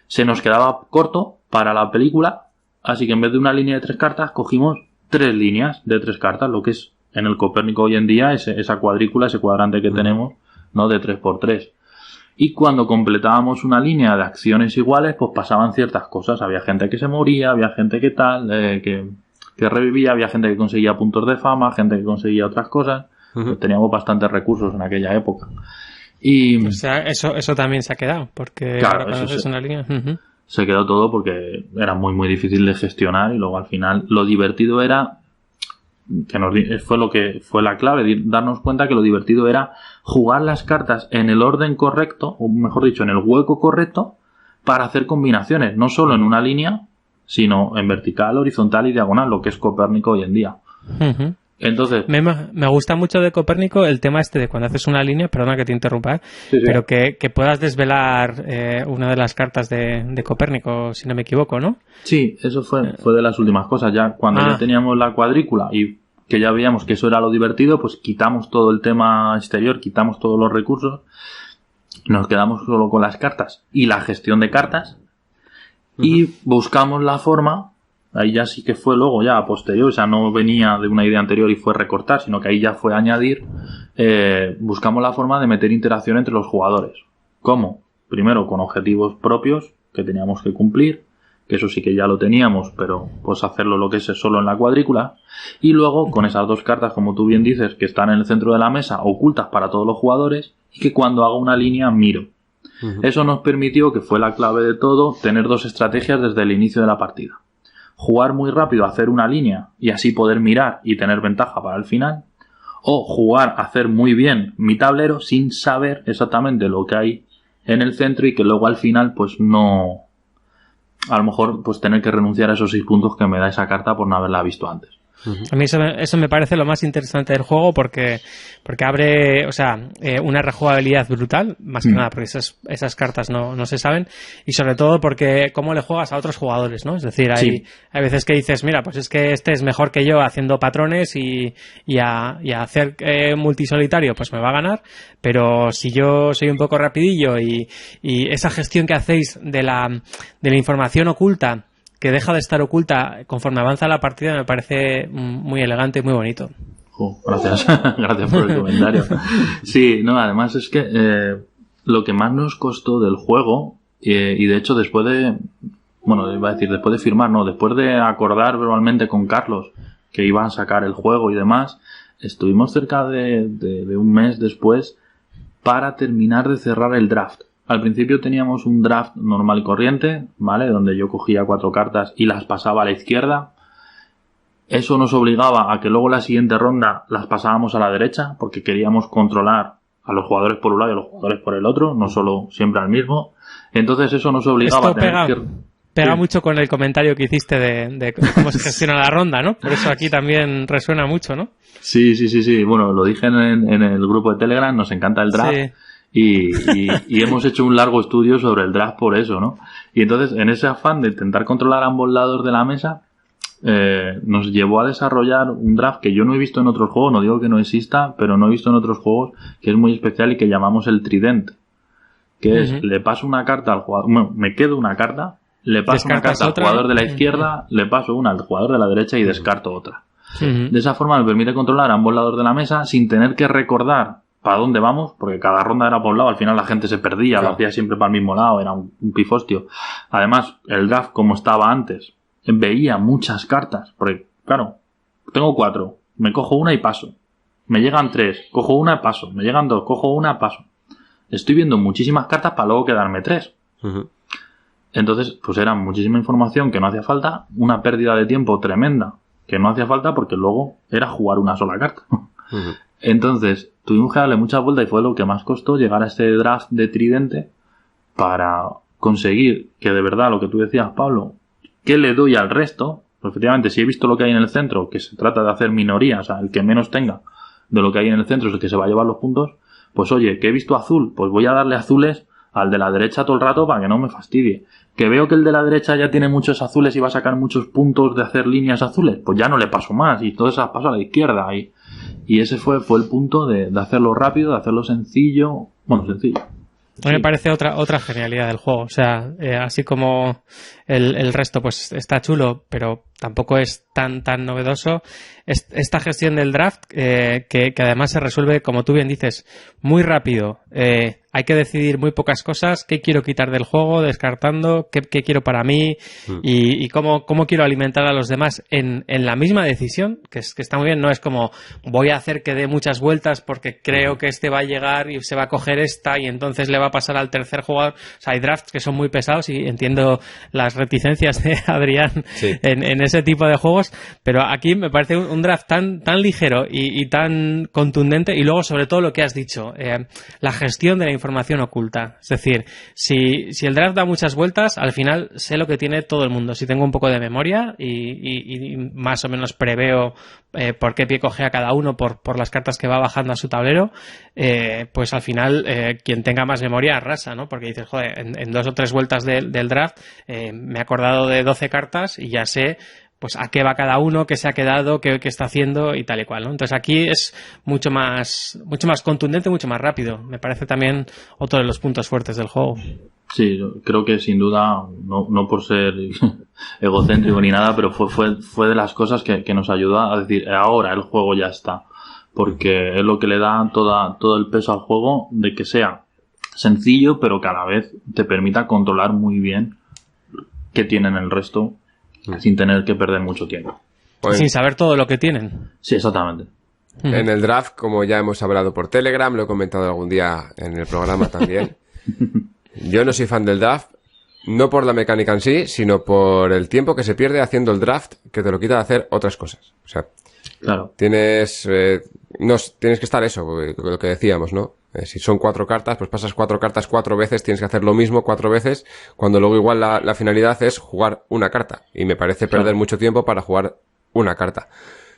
Se nos quedaba corto para la película, así que en vez de una línea de 3 cartas, cogimos 3 líneas de 3 cartas, lo que es en el Copérnico hoy en día esa cuadrícula, ese cuadrante que tenemos, ¿no? De 3x3. Y cuando completábamos una línea de acciones iguales, pues pasaban ciertas cosas. Había gente que se moría, había gente que tal, que revivía, había gente que conseguía puntos de fama, gente que conseguía otras cosas. Pues teníamos bastantes recursos en aquella época. Y, o sea, eso también se ha quedado, porque claro, ahora cuando haces una línea... Se quedó todo porque era muy muy difícil de gestionar, y luego al final lo divertido era, fue la clave, darnos cuenta que lo divertido era jugar las cartas en el orden correcto, o mejor dicho, en el hueco correcto, para hacer combinaciones, no solo en una línea, sino en vertical, horizontal y diagonal, lo que es Copérnico hoy en día. Entonces, me gusta mucho de Copérnico el tema de cuando haces una línea, perdona que te interrumpa, sí. Pero que puedas desvelar una de las cartas de Copérnico, si no me equivoco, ¿no? Sí, eso fue de las últimas cosas. Ya cuando ya teníamos la cuadrícula y que ya veíamos que eso era lo divertido, pues quitamos todo el tema exterior, quitamos todos los recursos, nos quedamos solo con las cartas y la gestión de cartas, y buscamos la forma. Ahí ya sí que fue luego ya a posterior, o sea, no venía de una idea anterior y fue recortar, sino que ahí ya fue añadir, buscamos la forma de meter interacción entre los jugadores. ¿Cómo? Primero con objetivos propios que teníamos que cumplir, que eso sí que ya lo teníamos, pero pues hacerlo lo que es solo en la cuadrícula, y luego con esas 2 cartas, como tú bien dices, que están en el centro de la mesa, ocultas para todos los jugadores, y que cuando haga una línea miro. Eso nos permitió, que fue la clave de todo, tener 2 estrategias desde el inicio de la partida. Jugar muy rápido, hacer una línea y así poder mirar y tener ventaja para el final, o jugar, hacer muy bien mi tablero sin saber exactamente lo que hay en el centro y que luego al final pues no, a lo mejor pues tener que renunciar a esos 6 puntos que me da esa carta por no haberla visto antes. A mí eso me parece lo más interesante del juego porque abre, o sea, una rejugabilidad brutal, más que nada porque esas cartas no se saben, y sobre todo porque cómo le juegas a otros jugadores, ¿no? Es decir, hay veces que dices, mira, pues es que este es mejor que yo haciendo patrones y a hacer multisolitario pues me va a ganar, pero si yo soy un poco rapidillo y esa gestión que hacéis de la información oculta, que deja de estar oculta conforme avanza la partida, me parece muy elegante y muy bonito. Gracias. Gracias por el comentario. Sí, no, además es que lo que más nos costó del juego, y de hecho después de firmar, no, después de acordar verbalmente con Carlos que iban a sacar el juego y demás, estuvimos cerca de un mes después para terminar de cerrar el draft. Al principio teníamos un draft normal y corriente, ¿vale? Donde yo cogía 4 cartas y las pasaba a la izquierda. Eso nos obligaba a que luego la siguiente ronda las pasábamos a la derecha, porque queríamos controlar a los jugadores por un lado y a los jugadores por el otro, no solo siempre al mismo. Entonces eso nos obligaba a tener Pega mucho con el comentario que hiciste de cómo se gestiona la ronda, ¿no? Por eso aquí también resuena mucho, ¿no? Sí. Bueno, lo dije en el grupo de Telegram, nos encanta el draft. Sí. Y hemos hecho un largo estudio sobre el draft por eso, ¿no? Y entonces, en ese afán de intentar controlar ambos lados de la mesa, nos llevó a desarrollar un draft que yo no he visto en otros juegos, no digo que no exista, pero no he visto en otros juegos, que es muy especial y que llamamos el tridente. Que es, le paso una carta al jugador, bueno, me quedo una carta, le paso una carta al jugador de la izquierda, le paso una al jugador de la derecha y descarto otra. De esa forma me permite controlar ambos lados de la mesa sin tener que recordar para dónde vamos, porque cada ronda era por un lado, al final la gente se perdía, lo hacía siempre para el mismo lado, era un pifostio. Además, el draft como estaba antes, veía muchas cartas, porque claro, tengo 4, me cojo una y paso, me llegan 3, cojo una y paso, me llegan 2, cojo una, paso. Estoy viendo muchísimas cartas para luego quedarme 3. Entonces, pues era muchísima información que no hacía falta, una pérdida de tiempo tremenda, que no hacía falta porque luego era jugar una sola carta. Entonces, tuvimos que darle mucha vuelta y fue lo que más costó llegar a este draft de tridente para conseguir que de verdad lo que tú decías, Pablo, ¿qué le doy al resto? Pues efectivamente, si he visto lo que hay en el centro, que se trata de hacer minoría, o sea, el que menos tenga de lo que hay en el centro es el que se va a llevar los puntos, pues oye, que he visto azul, pues voy a darle azules al de la derecha todo el rato para que no me fastidie. Que veo que el de la derecha ya tiene muchos azules y va a sacar muchos puntos de hacer líneas azules, pues ya no le paso más y todas esas paso a la izquierda y ese fue el punto de hacerlo rápido, de hacerlo sencillo. Bueno, sencillo. A mí me parece otra genialidad del juego. O sea, así como el resto pues está chulo, pero tampoco es tan novedoso. Esta gestión del draft, que además se resuelve, como tú bien dices, muy rápido. Hay que decidir muy pocas cosas, qué quiero quitar del juego, descartando, qué quiero para mí y cómo quiero alimentar a los demás en la misma decisión, que está muy bien. No es como voy a hacer que dé muchas vueltas porque creo que este va a llegar y se va a coger esta y entonces le va a pasar al tercer jugador. O sea, hay drafts que son muy pesados y entiendo las reticencias de Adrián en ese tipo de juegos, pero aquí me parece un draft tan ligero y tan contundente, y luego sobre todo lo que has dicho, la gestión de la información oculta. Es decir, si el draft da muchas vueltas, al final sé lo que tiene todo el mundo. Si tengo un poco de memoria y más o menos preveo por qué pie coge a cada uno por las cartas que va bajando a su tablero, pues al final quien tenga más memoria arrasa, ¿no? Porque dices, joder, en 2 o 3 vueltas del draft me he acordado de 12 cartas y ya sé pues a qué va cada uno, qué se ha quedado, qué está haciendo y tal y cual, ¿no? Entonces aquí es mucho más contundente, mucho más rápido. Me parece también otro de los puntos fuertes del juego. Sí, creo que sin duda, no por ser egocéntrico ni nada, pero fue de las cosas que nos ayudó a decir, ahora el juego ya está. Porque es lo que le da todo el peso al juego, de que sea sencillo, pero que a la vez te permita controlar muy bien qué tienen el resto, sin tener que perder mucho tiempo. Pues, sin saber todo lo que tienen. Sí, exactamente. En el draft, como ya hemos hablado por Telegram, lo he comentado algún día en el programa también. Yo no soy fan del draft, no por la mecánica en sí, sino por el tiempo que se pierde haciendo el draft, que te lo quita de hacer otras cosas. O sea, claro. Tienes que estar eso, lo que decíamos, ¿no? Si son 4 cartas, pues pasas 4 cartas 4 veces, tienes que hacer lo mismo 4 veces, cuando luego igual la finalidad es jugar una carta. Y me parece perder mucho tiempo para jugar una carta.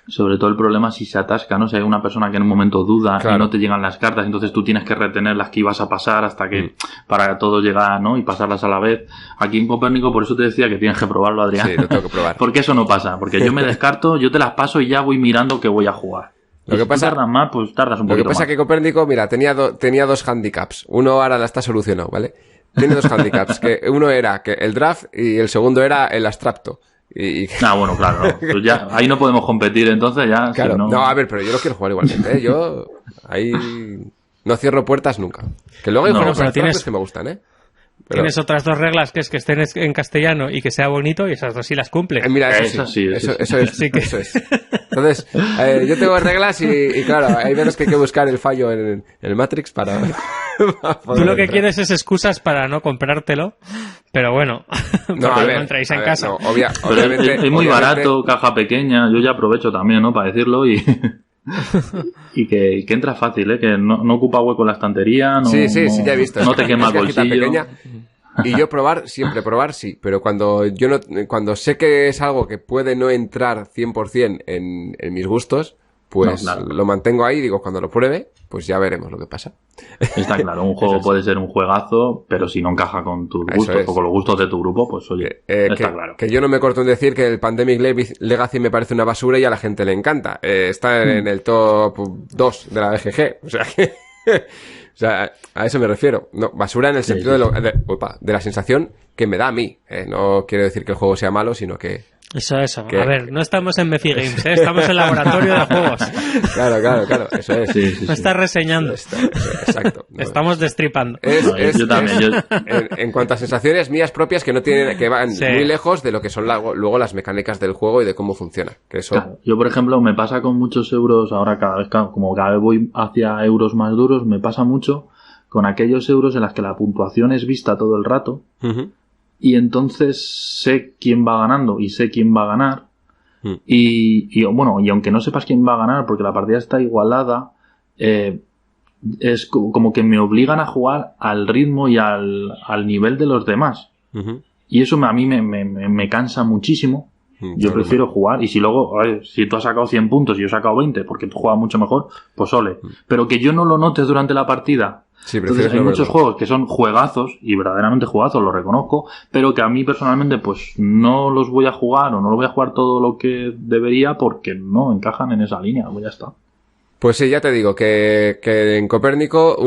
Sobre todo el problema si se atasca, ¿no? Si hay una persona que en un momento duda y no te llegan las cartas, entonces tú tienes que retener las que ibas a pasar hasta que para todo llegar, ¿no? Y pasarlas a la vez. Aquí en Copérnico, por eso te decía que tienes que probarlo, Adrián. Sí, lo tengo que probar. Porque eso no pasa, porque yo me descarto, yo te las paso y ya voy mirando que voy a jugar. Lo que pasa, tardas más, pues tardas un poquito más. Lo que pasa es que Copérnico, mira, tenía 2 handicaps. Uno ahora la está solucionado, ¿vale? Tiene 2 handicaps. Que uno era que el draft y el segundo era el abstracto. Bueno, claro, no. Pues ya, ahí no podemos competir, entonces ya. Claro, si no, a ver, pero yo lo quiero jugar igualmente, ¿eh? Yo ahí no cierro puertas nunca. Que luego hay juegos abstractos que me gustan, ¿eh? Pero... Tienes otras 2 reglas, que es que estén en castellano y que sea bonito, y esas 2 sí las cumple. Mira, eso es. Entonces, yo tengo reglas y claro, hay veces que hay que buscar el fallo en el Matrix para Tú lo que quieres es excusas para no comprártelo, pero bueno, no entráis en casa. No, obviamente, es muy barato, caja pequeña, yo ya aprovecho también, ¿no? Para decirlo y que entra fácil, que no ocupa hueco en la estantería, sí, ya he visto. No te quema el bolsillo. Pequeña, y yo probar sí, pero cuando sé que es algo que puede no entrar 100% en mis gustos, pues lo mantengo ahí y digo, cuando lo pruebe, pues ya veremos lo que pasa. Está claro, un juego puede ser un juegazo, pero si no encaja con tus gustos o con los gustos de tu grupo, pues oye, está claro. Que yo no me corto en decir que el Pandemic Legacy me parece una basura y a la gente le encanta. Está en el top 2 de la BGG, o sea que... O sea, a eso me refiero. No, basura en el sentido de la sensación que me da a mí. No quiero decir que el juego sea malo, sino que... Eso. A ver, no estamos en Mefi Games, estamos en el laboratorio de juegos. Claro, eso es. Sí. No estás reseñando. Exacto. Estamos destripando. Yo también. En cuanto a sensaciones mías propias que van muy lejos de lo que son luego las mecánicas del juego y de cómo funciona. Que eso... Claro. Yo, por ejemplo, me pasa con muchos euros, ahora cada vez voy hacia euros más duros, me pasa mucho con aquellos euros en las que la puntuación es vista todo el rato. Uh-huh. Y entonces sé quién va ganando y sé quién va a ganar. Y aunque no sepas quién va a ganar porque la partida está igualada, es como que me obligan a jugar al ritmo y al nivel de los demás. Uh-huh. Y eso a mí me cansa muchísimo. Yo prefiero jugar, y si luego, si tú has sacado 100 puntos y yo he sacado 20 porque tú juegas mucho mejor, pues ole. Pero que yo no lo note durante la partida. Sí, entonces hay muchos juegos que son juegazos, y verdaderamente juegazos, lo reconozco, pero que a mí personalmente pues no los voy a jugar o no lo voy a jugar todo lo que debería porque no encajan en esa línea, pues ya está. Pues sí, ya te digo que en Copérnico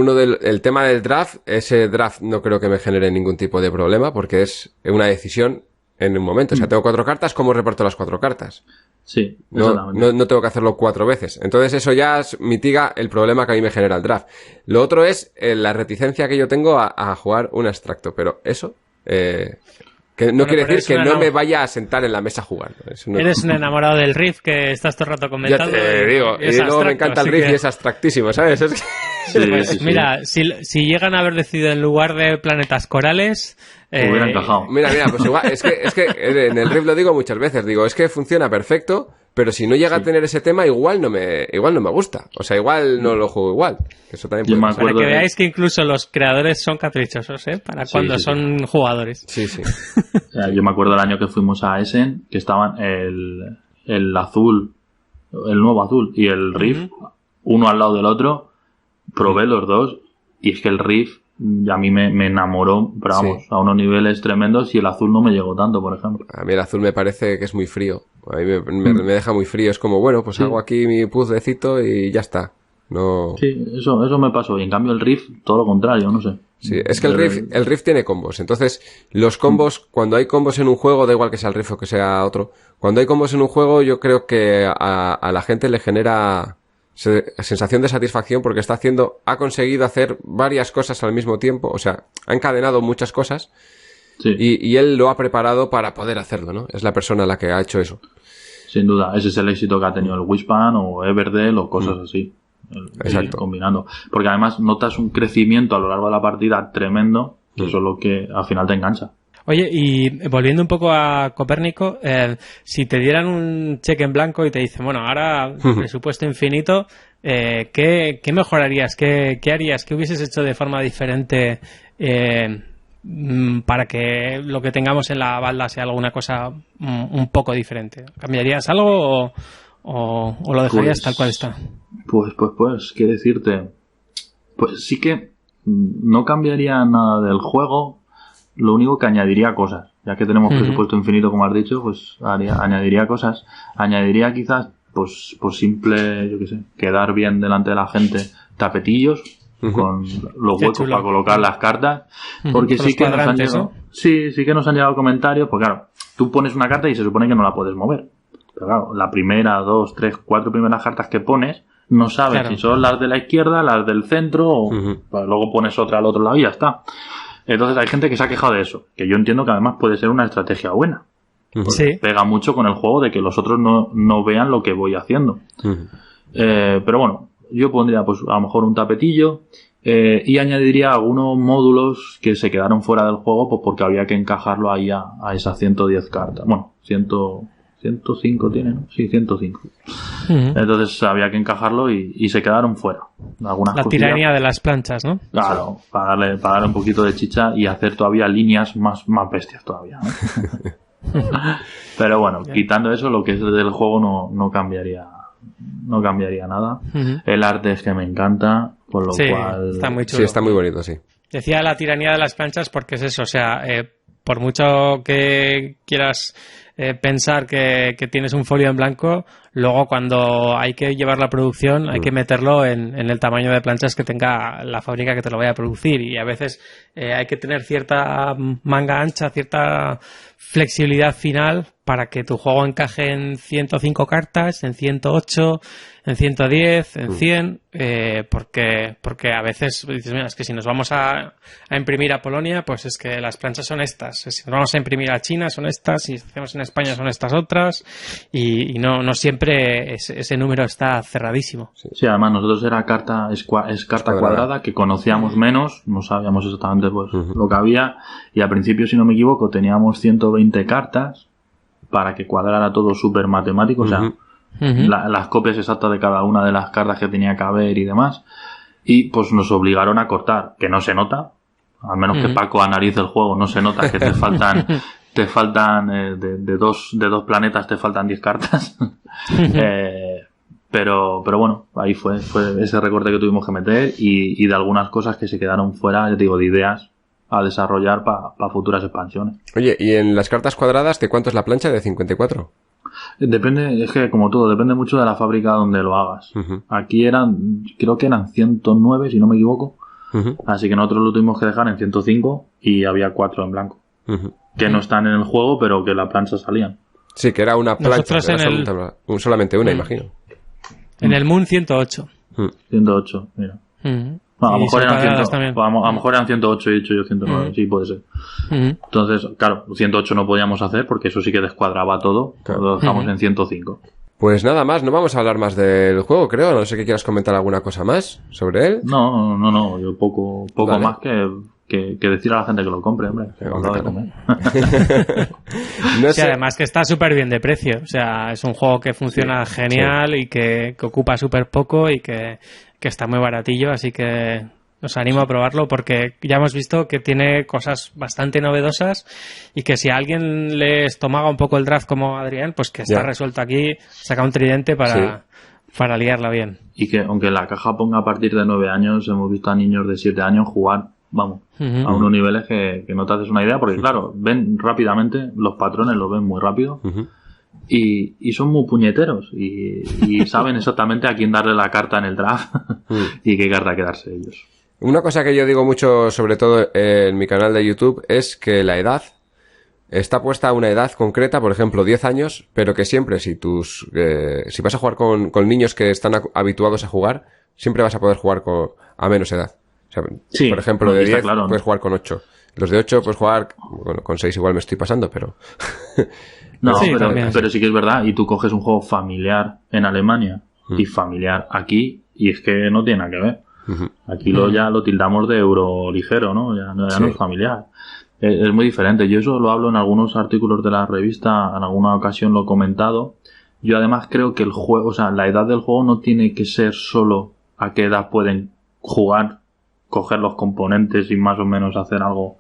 el tema del draft, ese draft no creo que me genere ningún tipo de problema porque es una decisión en un momento. O sea, tengo 4 cartas, ¿cómo reparto las 4 cartas? Sí, no tengo que hacerlo 4 veces. Entonces eso ya mitiga el problema que a mí me genera el draft. Lo otro es la reticencia que yo tengo a jugar un extracto, pero eso... que no quiere decir que no me vaya a sentar en la mesa a jugar. Eres un enamorado del Riff que estás todo el rato comentando. Ya te digo, y luego me encanta el Riff y es abstractísimo, ¿sabes? Es que... Sí. Mira, si llegan a haber decidido en lugar de planetas corales... hubiera encajado. Mira, pues igual, es que en el Riff lo digo muchas veces, digo, es que funciona perfecto, pero si no llega a tener ese tema, igual no me gusta. O sea, igual no lo juego igual. Eso también puede pasar. Para que veáis que incluso los creadores son caprichosos, para cuando son jugadores. Sí. O sea, yo me acuerdo el año que fuimos a Essen, que estaban el azul, el nuevo azul y el Riff, uno al lado del otro. Probé los dos y es que el Riff a mí me enamoró, pero vamos, a unos niveles tremendos, y el azul no me llegó tanto, por ejemplo. A mí el azul me parece que es muy frío. A mí me deja muy frío. Es como, bueno, pues hago aquí mi puzzlecito y ya está. No... Sí, eso me pasó. Y en cambio el Riff, todo lo contrario, no sé. Sí, es que el Riff tiene combos. Entonces, los combos, cuando hay combos en un juego, da igual que sea el Riff o que sea otro, cuando hay combos en un juego, yo creo que a la gente le genera sensación de satisfacción porque ha conseguido hacer varias cosas al mismo tiempo. O sea, ha encadenado muchas cosas. Sí. Y él lo ha preparado para poder hacerlo, ¿no? Es la persona la que ha hecho eso. Sin duda, ese es el éxito que ha tenido el Wishpan o Everdell o cosas así. Exacto. Combinando. Porque además notas un crecimiento a lo largo de la partida tremendo, que eso es lo que al final te engancha. Oye, y volviendo un poco a Copérnico, si te dieran un cheque en blanco y te dicen, bueno, ahora presupuesto infinito, ¿qué mejorarías? ¿Qué harías? ¿Qué hubieses hecho de forma diferente para que lo que tengamos en la balda sea alguna cosa un poco diferente? ¿Cambiarías algo o lo dejarías tal cual está? Pues, ¿qué decirte? Pues sí que no cambiaría nada del juego. Lo único que añadiría cosas, ya que tenemos presupuesto infinito, como has dicho, pues añadiría cosas. Añadiría quizás, pues por simple, yo qué sé, quedar bien delante de la gente, tapetillos con los huecos para colocar las cartas, porque sí que nos han llegado, sí que nos han llegado comentarios, pues claro, tú pones una carta y se supone que no la puedes mover, pero claro, la primera, 2, 3, 4 primeras cartas que pones, no sabes si son las de la izquierda, las del centro, o pues luego pones otra al otro lado y ya está. Entonces hay gente que se ha quejado de eso, que yo entiendo que además puede ser una estrategia buena. Sí. Pega mucho con el juego de que los otros no vean lo que voy haciendo. Pero bueno, yo pondría pues a lo mejor un tapetillo y añadiría algunos módulos que se quedaron fuera del juego pues porque había que encajarlo ahí a esas 110 cartas. Bueno, 105 tiene, ¿no? Sí, 105. Entonces había que encajarlo y se quedaron fuera. Algunas la tiranía de las planchas, ¿no? Claro, para darle un poquito de chicha y hacer todavía líneas más bestias todavía, ¿no? Pero bueno, quitando eso, lo que es del juego no cambiaría nada. El arte es que me encanta, por lo cual... Está muy chulo. Sí, está muy bonito, sí. Decía la tiranía de las planchas porque es eso, o sea, por mucho que quieras pensar que tienes un folio en blanco, luego cuando hay que llevar la producción hay que meterlo en el tamaño de planchas que tenga la fábrica que te lo vaya a producir, y a veces hay que tener cierta manga ancha, cierta flexibilidad final para que tu juego encaje en 105 cartas, en 108, en 110, en 100, porque a veces dices, mira, es que si nos vamos a imprimir a Polonia, pues es que las planchas son estas, si nos vamos a imprimir a China son estas, si hacemos en España son estas otras, y no siempre ese número está cerradísimo. Sí, además nosotros era carta cuadrada, que conocíamos menos, no sabíamos exactamente pues lo que había, y al principio, si no me equivoco, teníamos 120 cartas para que cuadrara todo súper matemático, o sea, las copias exactas de cada una de las cartas que tenía que haber y demás, y pues nos obligaron a cortar, que no se nota, al menos que Paco analice el juego, no se nota que te faltan de dos planetas te faltan 10 cartas. Pero bueno, ahí fue ese recorte que tuvimos que meter y de algunas cosas que se quedaron fuera, ya te digo, de ideas a desarrollar para futuras expansiones. Oye, ¿y en las cartas cuadradas de cuánto es la plancha? ¿De 54? Depende, es que como todo, depende mucho de la fábrica donde lo hagas. Aquí creo que eran 109, si no me equivoco. Así que nosotros lo tuvimos que dejar en 105 y había 4 en blanco. que no están en el juego, pero que la plancha salían. Sí, que era una plancha. Nosotros solamente una, imagino. En el Moon 108. 108, mira. A lo mejor eran 108 y he dicho yo 109, sí, puede ser. Entonces, claro, 108 no podíamos hacer porque eso sí que descuadraba todo. Claro. Lo dejamos en 105. Pues nada más, no vamos a hablar más del juego, creo. No sé que quieras comentar alguna cosa más sobre él. No, yo poco vale. Más que decir a la gente que lo compre, hombre. No sé. Además que está súper bien de precio. O sea, es un juego que funciona genial y que ocupa súper poco y que está muy baratillo, así que os animo a probarlo porque ya hemos visto que tiene cosas bastante novedosas y que si a alguien le estomaga un poco el draft como Adrián, pues que está resuelto aquí, saca un tridente para liarla bien. Y que aunque la caja ponga a partir de 9 años, hemos visto a niños de 7 años jugar, vamos, a unos niveles que no te haces una idea, porque claro, ven rápidamente, los patrones los ven muy rápido. Y son muy puñeteros y saben exactamente a quién darle la carta en el draft y qué carta quedarse ellos. Una cosa que yo digo mucho, sobre todo en mi canal de YouTube, es que la edad está puesta a una edad concreta, por ejemplo 10 años, pero que siempre si vas a jugar con niños que están habituados a jugar, siempre vas a poder jugar a menos edad. O sea, por ejemplo, de 10 puedes jugar con 8. Los de 8 puedes jugar, bueno, con 6 igual me estoy pasando, pero... No, sí, pero sí que es verdad. Y tú coges un juego familiar en Alemania y familiar aquí y es que no tiene nada que ver. Aquí ya lo tildamos de euro ligero, ¿no? Ya no es familiar. Es muy diferente. Yo eso lo hablo en algunos artículos de la revista, en alguna ocasión lo he comentado. Yo además creo que el juego, o sea, la edad del juego no tiene que ser solo a qué edad pueden jugar, coger los componentes y más o menos hacer algo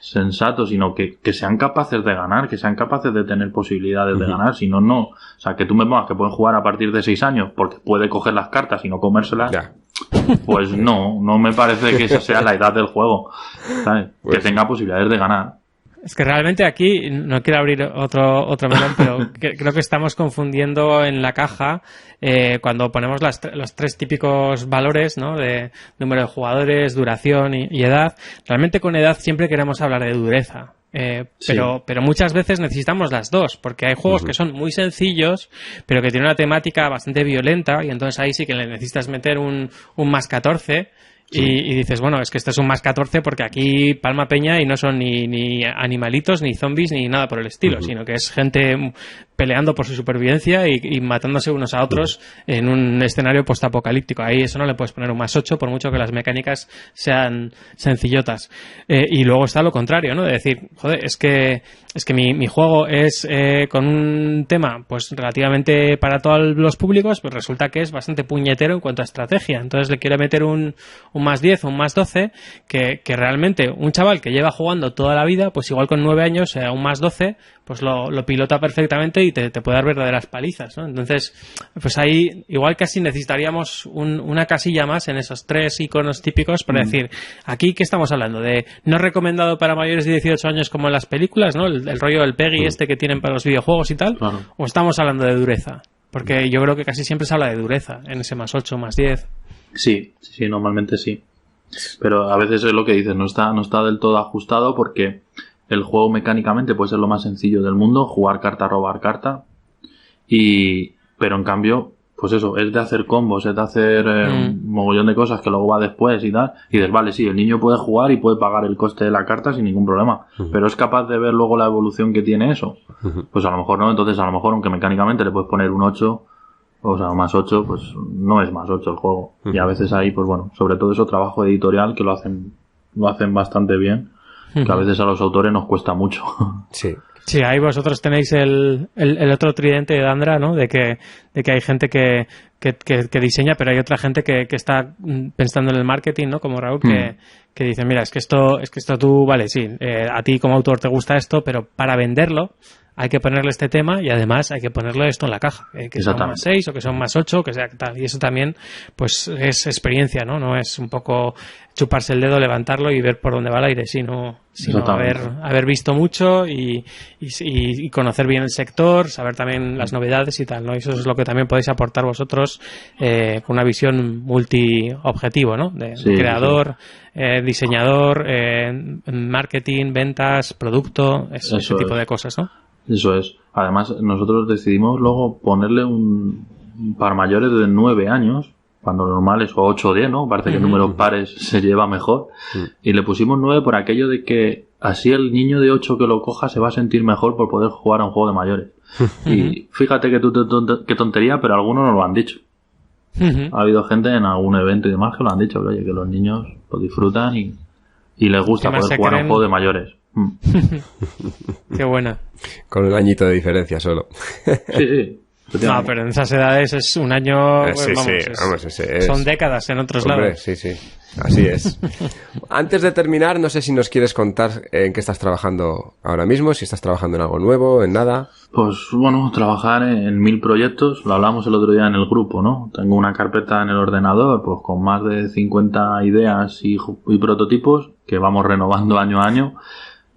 sensato, sino que sean capaces de ganar, que sean capaces de tener posibilidades de ganar, si no, no. O sea, que tú me pongas que pueden jugar a partir de 6 años porque puede coger las cartas y no comérselas, pues no me parece que esa sea la edad del juego, ¿sabes? Pues que tenga posibilidades de ganar. Es que realmente aquí, no quiero abrir otro melón, pero creo que estamos confundiendo en la caja cuando ponemos los 3 típicos valores, ¿no? De número de jugadores, duración y edad. Realmente con edad siempre queremos hablar de dureza. Pero muchas veces necesitamos las dos, porque hay juegos que son muy sencillos, pero que tienen una temática bastante violenta, y entonces ahí sí que le necesitas meter un más 14. Y dices, bueno, es que esto es un más 14 porque aquí palma peña y no son ni animalitos, ni zombies, ni nada por el estilo, sino que es gente peleando por su supervivencia y matándose unos a otros en un escenario postapocalíptico. Ahí eso no le puedes poner un más 8 por mucho que las mecánicas sean sencillotas. Y luego está lo contrario, ¿no? De decir, joder, es que mi juego es con un tema pues relativamente para todos los públicos, pues resulta que es bastante puñetero en cuanto a estrategia. Entonces le quiero meter un más 10 o un más 12 que realmente un chaval que lleva jugando toda la vida, pues igual con 9 años, un más 12, pues lo pilota perfectamente y te puede dar verdaderas palizas, ¿no? Entonces, pues ahí igual casi necesitaríamos una casilla más en esos 3 iconos típicos para decir, aquí ¿qué estamos hablando? ¿De no recomendado para mayores de 18 años como en las películas, ¿no? El rollo del PEGI que tienen para los videojuegos y tal, ¿o estamos hablando de dureza? Porque yo creo que casi siempre se habla de dureza en ese más 8, más 10. Sí, normalmente sí. Pero a veces es lo que dices, no está del todo ajustado porque el juego mecánicamente puede ser lo más sencillo del mundo, jugar carta, robar carta, pero en cambio, pues eso, es de hacer combos, es de hacer un mogollón de cosas que luego va después y tal, y dices, vale, sí, el niño puede jugar y puede pagar el coste de la carta sin ningún problema, pero es capaz de ver luego la evolución que tiene eso. Pues a lo mejor no, entonces a lo mejor aunque mecánicamente le puedes poner un 8, o sea, más 8, pues no es más 8 el juego. Y a veces ahí, pues bueno, sobre todo eso trabajo editorial que lo hacen bastante bien, que a veces a los autores nos cuesta mucho. Sí, ahí vosotros tenéis el otro tridente de Dandra, ¿no? De que hay gente que diseña, pero hay otra gente que está pensando en el marketing, ¿no? Como Raúl, que dice, mira, es que esto tú, vale, sí, a ti como autor te gusta esto, pero para venderlo hay que ponerle este tema y además hay que ponerle esto en la caja, que son más 6 o que son más 8, que sea tal. Y eso también pues es experiencia, ¿no? No es un poco chuparse el dedo, levantarlo y ver por dónde va el aire, sino haber visto mucho y conocer bien el sector, saber también las novedades y tal, ¿no? Y eso es lo que también podéis aportar vosotros con una visión multi-objetivo, ¿no? De creador, diseñador, marketing, ventas, producto, ese tipo de cosas, ¿no? Eso es. Además, nosotros decidimos luego ponerle para mayores de 9 años, cuando normal es 8 o 10, ¿no? Parece que en números pares se lleva mejor. Y le pusimos 9 por aquello de que así el niño de 8 que lo coja se va a sentir mejor por poder jugar a un juego de mayores. Y fíjate qué tontería, pero algunos nos lo han dicho. Ha habido gente en algún evento y demás que lo han dicho, que oye, que los niños lo disfrutan y les gusta poder jugar a un juego de mayores. Qué buena. Con un añito de diferencia solo. Sí. No, pero en esas edades es un año, son décadas en otros lados. Sí, así es. Antes de terminar, no sé si nos quieres contar en qué estás trabajando ahora mismo, si estás trabajando en algo nuevo, en nada. Pues bueno, trabajar en 1000 proyectos, lo hablamos el otro día en el grupo, ¿no? Tengo una carpeta en el ordenador, pues con más de 50 ideas y prototipos que vamos renovando año a año,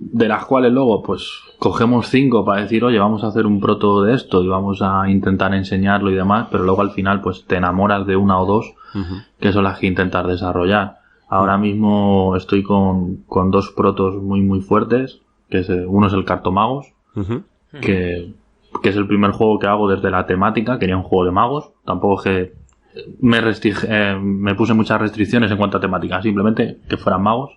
de las cuales luego pues cogemos 5 para decir, oye, vamos a hacer un proto de esto y vamos a intentar enseñarlo y demás, pero luego al final pues te enamoras de una o dos que son las que intentas desarrollar. Ahora mismo estoy con 2 protos muy muy fuertes, que uno es el Cartomagos, que es el primer juego que hago desde la temática. Quería un juego de magos, tampoco es que me puse muchas restricciones en cuanto a temática, simplemente que fueran magos,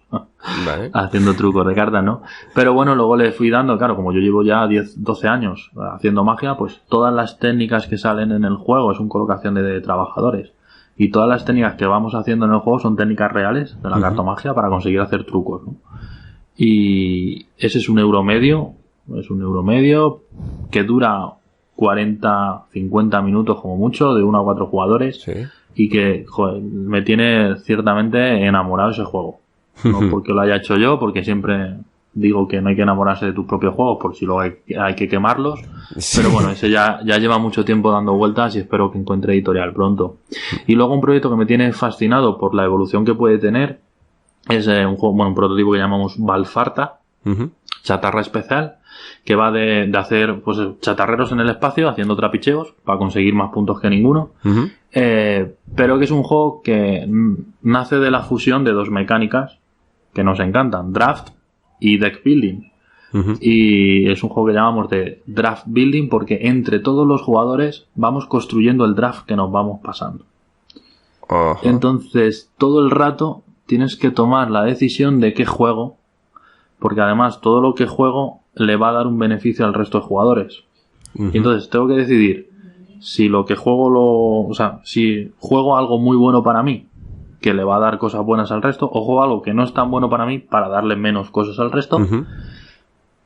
vale, haciendo trucos de cartas, ¿no? Pero bueno, luego le fui dando, claro, como yo llevo ya 12 años haciendo magia, pues todas las técnicas que salen en el juego es una colocación de trabajadores, y todas las técnicas que vamos haciendo en el juego son técnicas reales de la cartomagia para conseguir hacer trucos, ¿no? Y ese es €1 medio que dura 40-50 minutos como mucho, de 1 a 4 jugadores, sí, y que, joder, me tiene ciertamente enamorado ese juego. No porque lo haya hecho yo, porque siempre digo que no hay que enamorarse de tus propios juegos, por si luego hay que quemarlos, sí. Pero bueno, ese ya lleva mucho tiempo dando vueltas y espero que encuentre editorial pronto. Y luego un proyecto que me tiene fascinado por la evolución que puede tener es un juego, un prototipo que llamamos Valfarta, chatarra especial, que va de hacer pues chatarreros en el espacio haciendo trapicheos para conseguir más puntos que ninguno, pero que es un juego que nace de la fusión de 2 mecánicas que nos encantan, draft y deck building, y es un juego que llamamos de draft building porque entre todos los jugadores vamos construyendo el draft que nos vamos pasando. Entonces todo el rato tienes que tomar la decisión de qué juego, porque además todo lo que juego le va a dar un beneficio al resto de jugadores. Y entonces tengo que decidir si lo que juego si juego algo muy bueno para mí, que le va a dar cosas buenas al resto, o juego algo que no es tan bueno para mí para darle menos cosas al resto.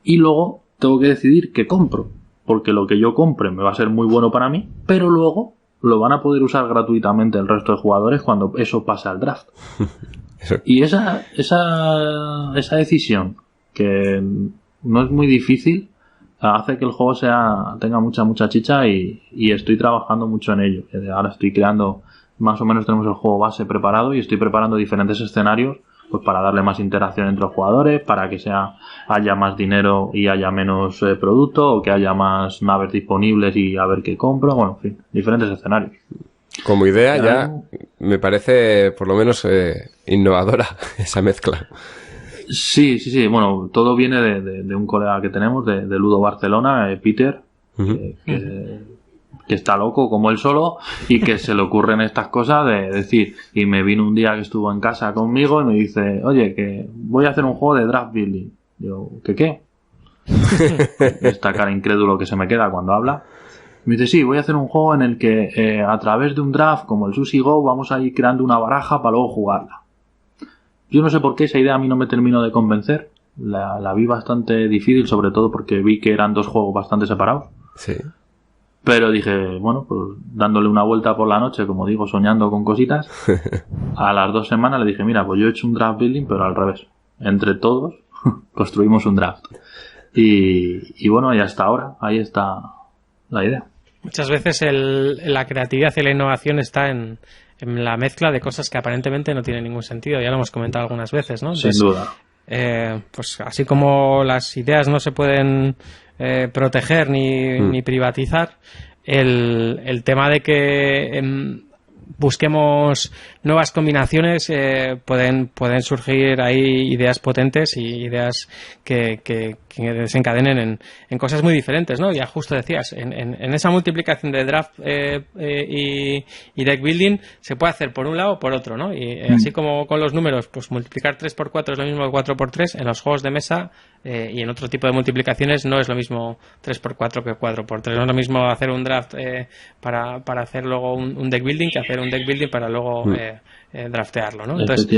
Y luego tengo que decidir qué compro, porque lo que yo compre me va a ser muy bueno para mí, pero luego lo van a poder usar gratuitamente el resto de jugadores cuando eso pase al draft. Y esa decisión, que no es muy difícil, hace que el juego tenga mucha chicha, y estoy trabajando mucho en ello. Ahora estoy creando, más o menos tenemos el juego base preparado y estoy preparando diferentes escenarios pues para darle más interacción entre los jugadores, para que haya más dinero y haya menos producto, o que haya más naves disponibles y a ver qué compro, bueno, en fin, diferentes escenarios. Como idea ya me parece por lo menos innovadora esa mezcla. Sí, bueno, todo viene de un colega que tenemos de Ludo Barcelona, Peter, que está loco como él solo y que se le ocurren estas cosas de decir, y me vino un día que estuvo en casa conmigo y me dice, oye, que voy a hacer un juego de draft building. Yo, ¿qué? Esta cara incrédulo que se me queda cuando habla. Me dice, sí, voy a hacer un juego en el que a través de un draft como el Sushi Go vamos a ir creando una baraja para luego jugarla. Yo no sé por qué esa idea a mí no me terminó de convencer. La vi bastante difícil, sobre todo porque vi que eran 2 juegos bastante separados. Sí. Pero dije, bueno, pues dándole una vuelta por la noche, como digo, soñando con cositas, a las 2 semanas le dije, mira, pues yo he hecho un draft building, pero al revés. Entre todos construimos un draft. Y bueno, y hasta ahora, ahí está la idea. Muchas veces la creatividad y la innovación está en la mezcla de cosas que aparentemente no tienen ningún sentido. Ya lo hemos comentado algunas veces, ¿no? Entonces, sin duda. Pues así como las ideas no se pueden proteger ni privatizar, el tema de que busquemos nuevas combinaciones, pueden surgir ahí ideas potentes y ideas que desencadenen en cosas muy diferentes, ¿no? Ya justo decías, en esa multiplicación de draft y deck building se puede hacer por un lado o por otro, ¿no? Y así como con los números, pues multiplicar 3x4 es lo mismo que 4x3, en los juegos de mesa y en otro tipo de multiplicaciones no es lo mismo 3x4 que 4x3. No es lo mismo hacer un draft para hacer luego un deck building que hacer un deck building para luego draftearlo, ¿no? Entonces,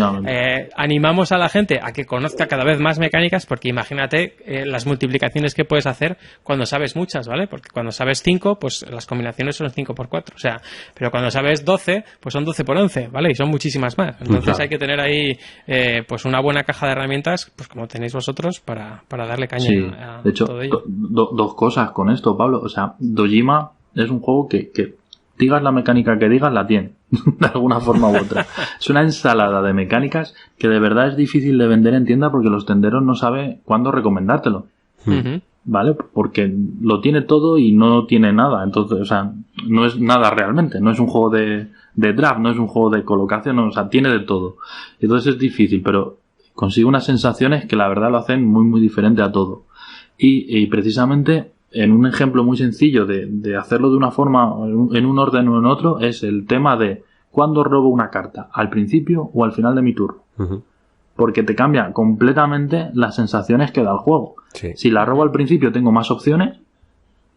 animamos a la gente a que conozca cada vez más mecánicas, porque imagínate las multiplicaciones que puedes hacer cuando sabes muchas, ¿vale? Porque cuando sabes 5, pues las combinaciones son 5x4, o sea, pero cuando sabes 12, pues son 12x11, ¿vale? Y son muchísimas más. Entonces hay que tener ahí pues una buena caja de herramientas, pues como tenéis vosotros, para darle caña a de hecho, todo ello. Dos cosas con esto, Pablo. O sea, Dojima es un juego que digas la mecánica que digas, la tiene, de alguna forma u otra. Es una ensalada de mecánicas que de verdad es difícil de vender en tienda porque los tenderos no saben cuándo recomendártelo. ¿Vale? Porque lo tiene todo y no tiene nada. Entonces, o sea, no es nada realmente. No es un juego de draft, no es un juego de colocación, no, o sea, tiene de todo. Entonces es difícil, pero consigue unas sensaciones que la verdad lo hacen muy, muy diferente a todo. Y precisamente en un ejemplo muy sencillo de hacerlo de una forma, en un orden o en otro, es el tema de ¿cuándo robo una carta? ¿Al principio o al final de mi turno? Porque te cambia completamente las sensaciones que da el juego. Sí. Si la robo al principio tengo más opciones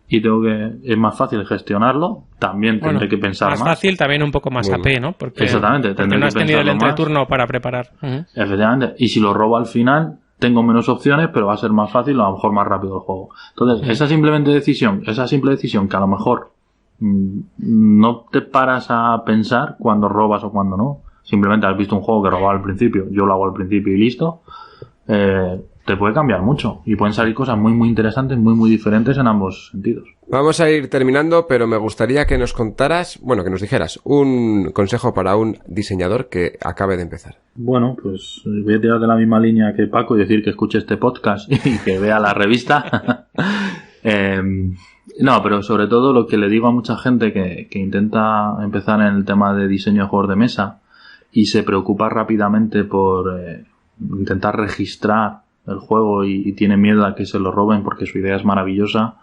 y es más fácil gestionarlo, también tendré que pensar más. Más fácil, también un poco más AP, ¿no? Exactamente, porque no has tenido el entreturno para preparar. Efectivamente. Y si lo robo al final, tengo menos opciones, pero va a ser más fácil o a lo mejor más rápido el juego. Entonces, esa simple decisión que a lo mejor no te paras a pensar cuando robas o cuando no. Simplemente has visto un juego que robaba al principio, yo lo hago al principio y listo. Te puede cambiar mucho y pueden salir cosas muy muy interesantes, muy muy diferentes en ambos sentidos. Vamos a ir terminando, pero me gustaría que nos contaras, que nos dijeras un consejo para un diseñador que acabe de empezar. Bueno, pues voy a tirar de la misma línea que Paco y decir que escuche este podcast y que vea la revista. No, pero sobre todo lo que le digo a mucha gente que intenta empezar en el tema de diseño de juegos de mesa y se preocupa rápidamente por intentar registrar el juego y tiene miedo a que se lo roben porque su idea es maravillosa.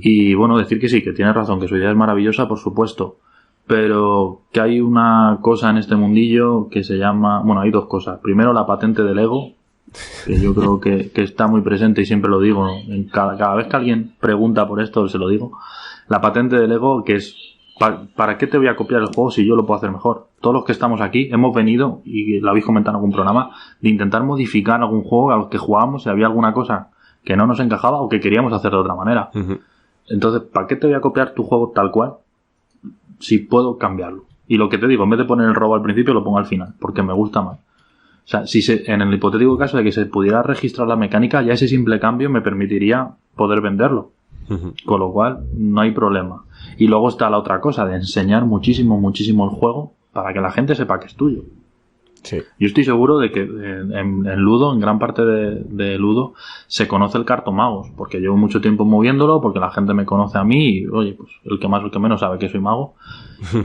Y bueno, decir que sí, que tiene razón, que su idea es maravillosa, por supuesto, pero que hay una cosa en este mundillo que se llama, hay dos cosas. Primero, la patente del ego, que yo creo que está muy presente y siempre lo digo, cada vez que alguien pregunta por esto se lo digo. La patente del ego, que es ¿para qué te voy a copiar el juego si yo lo puedo hacer mejor? Todos los que estamos aquí hemos venido, y lo habéis comentado en algún programa, de intentar modificar algún juego a los que jugábamos si había alguna cosa que no nos encajaba o que queríamos hacer de otra manera. Entonces, ¿para qué te voy a copiar tu juego tal cual si puedo cambiarlo? Y lo que te digo, en vez de poner el robo al principio, lo pongo al final, porque me gusta más. O sea, en el hipotético caso de que se pudiera registrar la mecánica, ya ese simple cambio me permitiría poder venderlo. Con lo cual, no hay problema. Y luego está la otra cosa, de enseñar muchísimo, muchísimo el juego para que la gente sepa que es tuyo. Sí. Yo estoy seguro de que en Ludo, en gran parte de Ludo, se conoce el cartomagos, porque llevo mucho tiempo moviéndolo, porque la gente me conoce a mí y, oye, pues el que más o el que menos sabe que soy mago.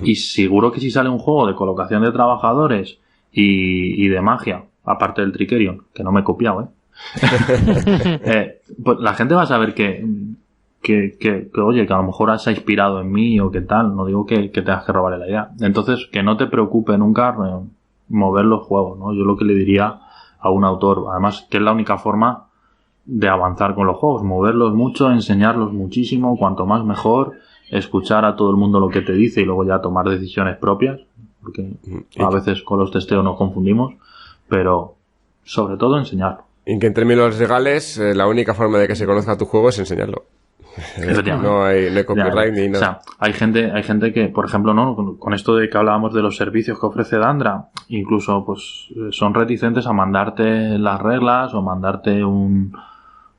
Y seguro que si sale un juego de colocación de trabajadores y de magia, aparte del Trickerion, que no me he copiado, pues la gente va a saber que oye, que a lo mejor se ha inspirado en mí o que tal, no digo que tengas que robarle la idea. Entonces, que no te preocupe nunca mover los juegos, ¿no? Yo lo que le diría a un autor, además, que es la única forma de avanzar con los juegos, moverlos mucho, enseñarlos muchísimo, cuanto más mejor, escuchar a todo el mundo lo que te dice y luego ya tomar decisiones propias, porque a veces con los testeos nos confundimos, pero sobre todo enseñarlo. Y que en términos legales, la única forma de que se conozca tu juego es enseñarlo. No hay copyright ni nada. O sea, hay gente que, por ejemplo, no, con esto de que hablábamos de los servicios que ofrece Dandra, incluso pues son reticentes a mandarte las reglas o mandarte un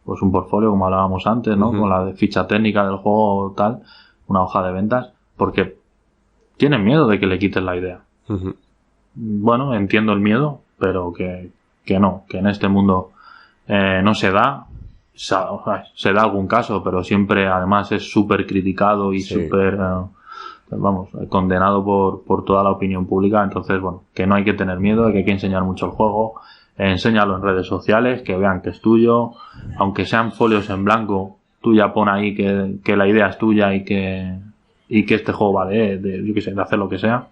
pues un portfolio, como hablábamos antes, ¿no? Con la ficha técnica del juego, tal, una hoja de ventas, porque tienen miedo de que le quiten la idea. Bueno, entiendo el miedo, pero que no, que en este mundo no se da. Se da algún caso, pero siempre además es súper criticado y súper condenado por toda la opinión pública. Entonces, bueno, que no hay que tener miedo, que hay que enseñar mucho el juego, enséñalo en redes sociales, que vean que es tuyo, aunque sean folios en blanco, tú ya pon ahí que la idea es tuya y que este juego va yo qué sé, de hacer lo que sea,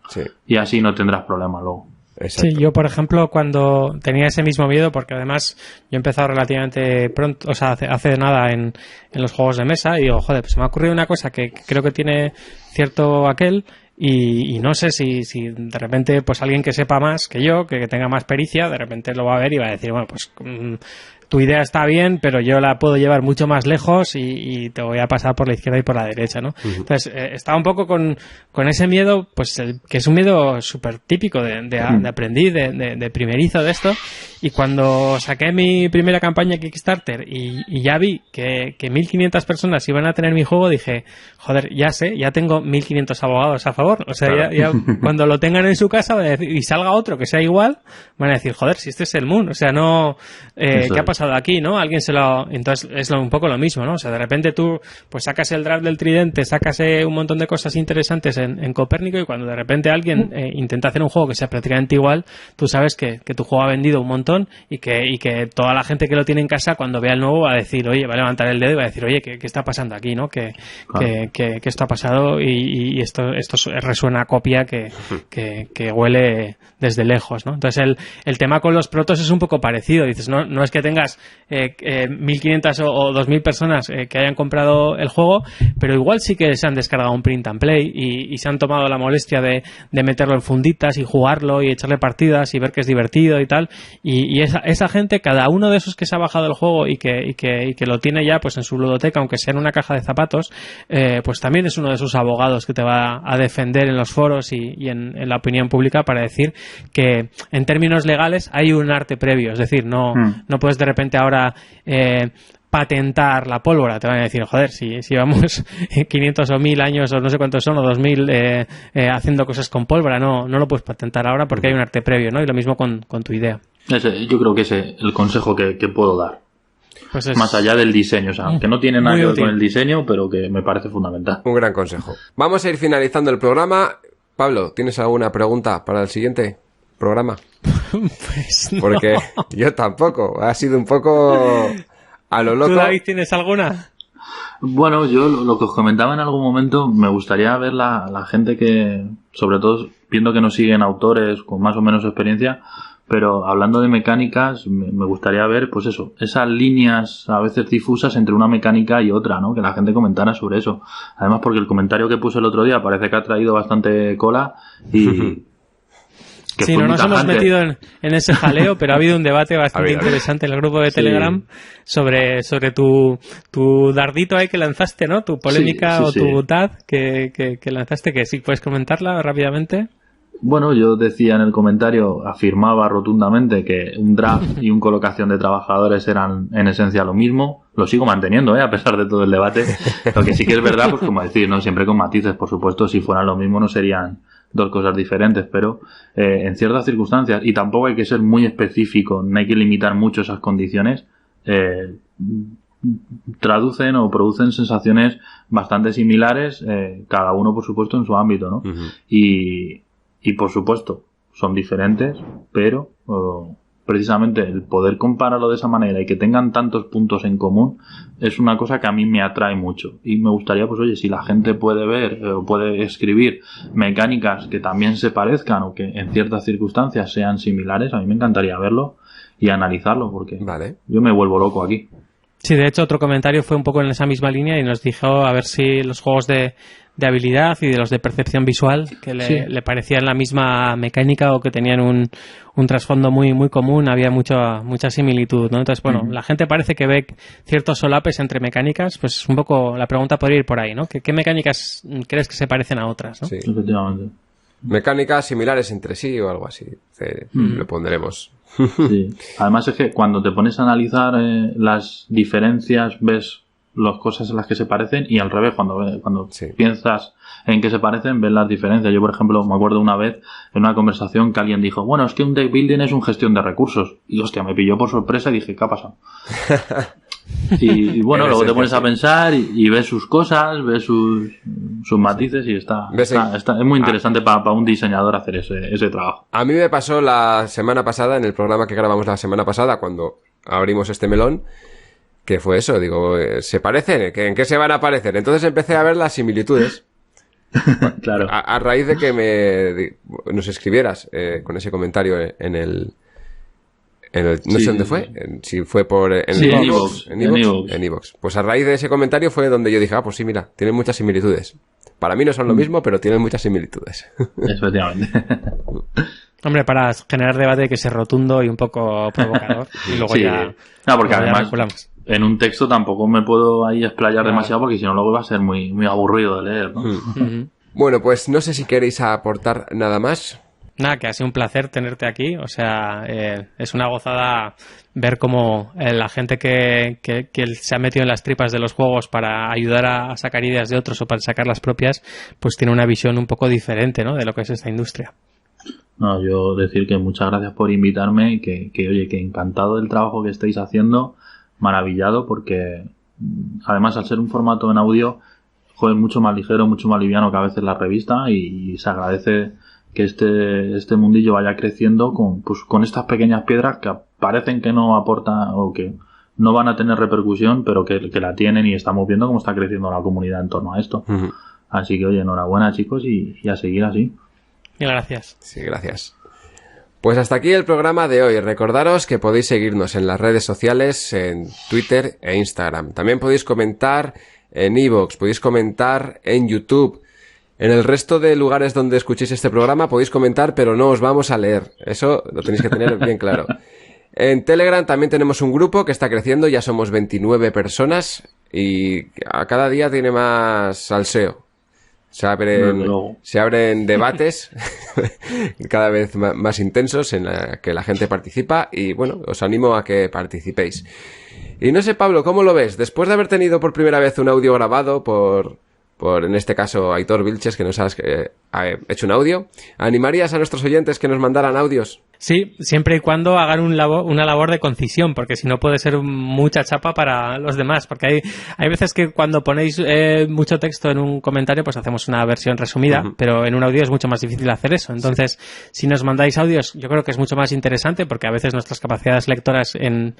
y así no tendrás problemas luego. Exacto. Sí, yo por ejemplo cuando tenía ese mismo miedo, porque además yo he empezado relativamente pronto, o sea, hace nada en los juegos de mesa, y digo, joder, pues se me ha ocurrido una cosa que creo que tiene cierto aquel, y no sé si de repente pues alguien que sepa más que yo, que tenga más pericia, de repente lo va a ver y va a decir, bueno, pues tu idea está bien, pero yo la puedo llevar mucho más lejos y te voy a pasar por la izquierda y por la derecha, ¿no? Entonces, estaba un poco con ese miedo, pues que es un miedo súper típico de aprendiz, de primerizo de esto, y cuando saqué mi primera campaña Kickstarter y ya vi que 1.500 personas iban a tener mi juego, dije, joder, ya tengo 1.500 abogados a favor, o sea, claro. ya cuando lo tengan en su casa y salga otro que sea igual, van a decir, joder, si este es el Moon, o sea, no, ¿qué ha pasado aquí, no? Alguien entonces es un poco lo mismo, ¿no? O sea, de repente tú pues sacas el draft del Tridente, sacas un montón de cosas interesantes en Copérnico, y cuando de repente alguien intenta hacer un juego que sea prácticamente igual, tú sabes que tu juego ha vendido un montón y que toda la gente que lo tiene en casa, cuando vea el nuevo, va a decir, oye, va a levantar el dedo y va a decir, oye, ¿qué está pasando aquí, no? Que esto ha pasado y esto resuena a copia que huele desde lejos, ¿no? Entonces el tema con los protos es un poco parecido. Dices, no es que tengas 1.500 o 2.000 personas que hayan comprado el juego, pero igual sí que se han descargado un print and play y se han tomado la molestia de meterlo en funditas y jugarlo y echarle partidas y ver que es divertido y tal, y esa gente, cada uno de esos que se ha bajado el juego y que lo tiene ya pues en su ludoteca, aunque sea en una caja de zapatos, pues también es uno de sus abogados que te va a defender en los foros y en la opinión pública para decir que en términos legales hay un arte previo, es decir, no puedes de repente ahora patentar la pólvora. Te van a decir, joder, si vamos 500 o 1000 años o no sé cuántos son, o 2000 haciendo cosas con pólvora, no lo puedes patentar ahora porque hay un arte previo, ¿no? Y lo mismo con tu idea. Yo creo que ese es el consejo que puedo dar. Pues más allá del diseño, o sea, que no tiene nada que ver con el diseño, pero que me parece fundamental. Un gran consejo. Vamos a ir finalizando el programa. Pablo, ¿tienes alguna pregunta para el siguiente programa? Pues no. Porque yo tampoco. Ha sido un poco a lo loco. ¿Tú, David, tienes alguna? Bueno, yo lo que os comentaba en algún momento, me gustaría ver la gente que, sobre todo viendo que nos siguen autores con más o menos experiencia, pero hablando de mecánicas, me gustaría ver, pues eso, esas líneas a veces difusas entre una mecánica y otra, ¿no? Que la gente comentara sobre eso. Además, porque el comentario que puse el otro día parece que ha traído bastante cola y... Sí, no nos hemos metido en ese jaleo, pero ha habido un debate bastante interesante en el grupo de Telegram sobre tu dardito ahí que lanzaste, ¿no? Tu polémica tu DAD que lanzaste, que sí puedes comentarla rápidamente. Bueno, yo decía en el comentario, afirmaba rotundamente que un draft y un colocación de trabajadores eran en esencia lo mismo. Lo sigo manteniendo, a pesar de todo el debate. Lo que sí que es verdad, pues como decir, ¿no? Siempre con matices, por supuesto, si fueran lo mismo no serían dos cosas diferentes, pero en ciertas circunstancias, y tampoco hay que ser muy específico, no hay que limitar mucho esas condiciones, traducen o producen sensaciones bastante similares, cada uno por supuesto en su ámbito, ¿no? Y por supuesto son diferentes, pero precisamente el poder compararlo de esa manera y que tengan tantos puntos en común es una cosa que a mí me atrae mucho, y me gustaría, pues oye, si la gente puede ver o puede escribir mecánicas que también se parezcan o que en ciertas circunstancias sean similares, a mí me encantaría verlo y analizarlo, porque yo me vuelvo loco aquí. Sí, de hecho otro comentario fue un poco en esa misma línea y nos dijo a ver si los juegos de habilidad y de los de percepción visual que le parecían la misma mecánica o que tenían un trasfondo muy muy común, había mucha similitud, ¿no? Entonces, bueno, la gente parece que ve ciertos solapes entre mecánicas, pues un poco la pregunta podría ir por ahí, ¿no? ¿Qué mecánicas crees que se parecen a otras, ¿no? Sí, efectivamente. Mecánicas similares entre sí o algo así. Lo pondremos. Sí. Además es que cuando te pones a analizar las diferencias, ves las cosas en las que se parecen, y al revés, cuando piensas en que se parecen, ves las diferencias. Yo, por ejemplo, me acuerdo una vez en una conversación que alguien dijo, bueno, es que un deck building es un gestión de recursos. Y hostia, me pilló por sorpresa y dije, ¿qué ha pasado? Y bueno, luego te pones a pensar y ves sus cosas, ves sus matices, y es muy interesante para un diseñador hacer ese trabajo. A mí me pasó la semana pasada, en el programa que grabamos la semana pasada, cuando abrimos este melón, que fue eso, digo, ¿se parecen? ¿En qué se van a parecer? Entonces empecé a ver las similitudes. Claro. A raíz de que nos escribieras con ese comentario en el no sé dónde fue, si fue en iVoox. Pues a raíz de ese comentario fue donde yo dije, pues sí, mira, tienen muchas similitudes. Para mí no son lo mismo, pero tienen muchas similitudes. Efectivamente. Hombre, para generar debate que sea rotundo y un poco provocador. Y luego porque además en un texto tampoco me puedo ahí explayar demasiado, porque si no luego va a ser muy, muy aburrido de leer, ¿no? Bueno, pues no sé si queréis aportar nada más. Nada, que ha sido un placer tenerte aquí. O sea, es una gozada ver cómo la gente que se ha metido en las tripas de los juegos para ayudar a sacar ideas de otros o para sacar las propias, pues tiene una visión un poco diferente, ¿no?, de lo que es esta industria. No, yo decir que muchas gracias por invitarme y que encantado del trabajo que estáis haciendo, maravillado, porque además al ser un formato en audio, es mucho más ligero, mucho más liviano que a veces la revista, y se agradece que este mundillo vaya creciendo con estas pequeñas piedras que parecen que no aportan o que no van a tener repercusión, pero que la tienen, y estamos viendo cómo está creciendo la comunidad en torno a esto. Así que, oye, enhorabuena, chicos, y a seguir así. Y gracias. Sí, gracias. Pues hasta aquí el programa de hoy. Recordaros que podéis seguirnos en las redes sociales, en Twitter e Instagram. También podéis comentar en iVoox, podéis comentar en YouTube. En el resto de lugares donde escuchéis este programa podéis comentar, pero no os vamos a leer. Eso lo tenéis que tener bien claro. En Telegram también tenemos un grupo que está creciendo, ya somos 29 personas y a cada día tiene más salseo. Se abren debates cada vez más intensos en la que la gente participa, y bueno, os animo a que participéis. Y no sé, Pablo, ¿cómo lo ves? Después de haber tenido por primera vez un audio grabado por en este caso Aitor Vilches, que nos ha hecho un audio, ¿animarías a nuestros oyentes que nos mandaran audios? Sí, siempre y cuando hagan una labor de concisión, porque si no puede ser mucha chapa para los demás, porque hay veces que cuando ponéis mucho texto en un comentario, pues hacemos una versión resumida, pero en un audio es mucho más difícil hacer eso. Entonces, si nos mandáis audios, yo creo que es mucho más interesante, porque a veces nuestras capacidades lectoras en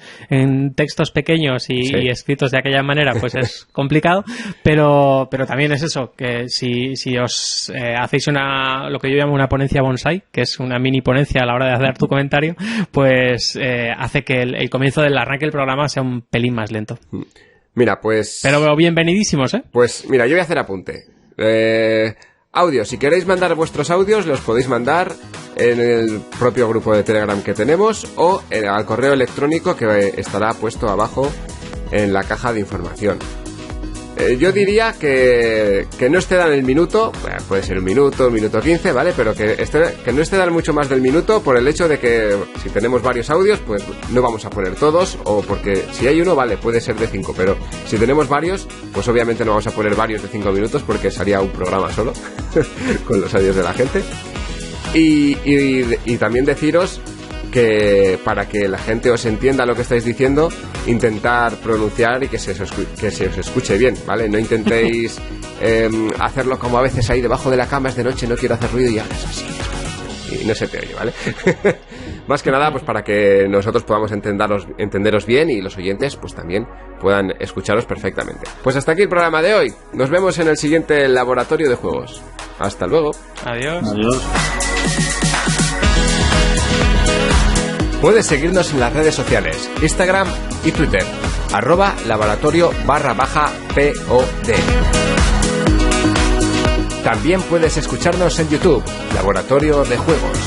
textos pequeños y escritos de aquella manera, pues es complicado, pero también es eso, que si os hacéis lo que yo llamo una ponencia bonsai, que es una mini ponencia a la hora de hacer tu comentario, pues hace que el comienzo del arranque del programa sea un pelín más lento. Mira, pues... Pero bienvenidísimos, ¿eh? Pues mira, yo voy a hacer apunte. Audios, si queréis mandar vuestros audios, los podéis mandar en el propio grupo de Telegram que tenemos, o al correo electrónico que estará puesto abajo en la caja de información. Yo diría que no excedan el minuto, puede ser un minuto 15, ¿vale? Pero que no excedan mucho más del minuto, por el hecho de que si tenemos varios audios, pues no vamos a poner todos, o porque si hay uno, vale, puede ser de 5, pero si tenemos varios, pues obviamente no vamos a poner varios de 5 minutos, porque sería un programa solo, con los audios de la gente. Y también deciros que para que la gente os entienda lo que estáis diciendo, intentar pronunciar y que se os escuche bien, ¿vale? No intentéis hacerlo como a veces ahí debajo de la cama, es de noche, no quiero hacer ruido, y hablas así y no se te oye, ¿vale? Más que nada, pues para que nosotros podamos entenderos bien, y los oyentes pues también puedan escucharos perfectamente. Pues hasta aquí el programa de hoy. Nos vemos en el siguiente laboratorio de juegos. Hasta luego. Adiós. Puedes seguirnos en las redes sociales, Instagram y Twitter, @laboratorio_POD. También puedes escucharnos en YouTube, Laboratorio de Juegos.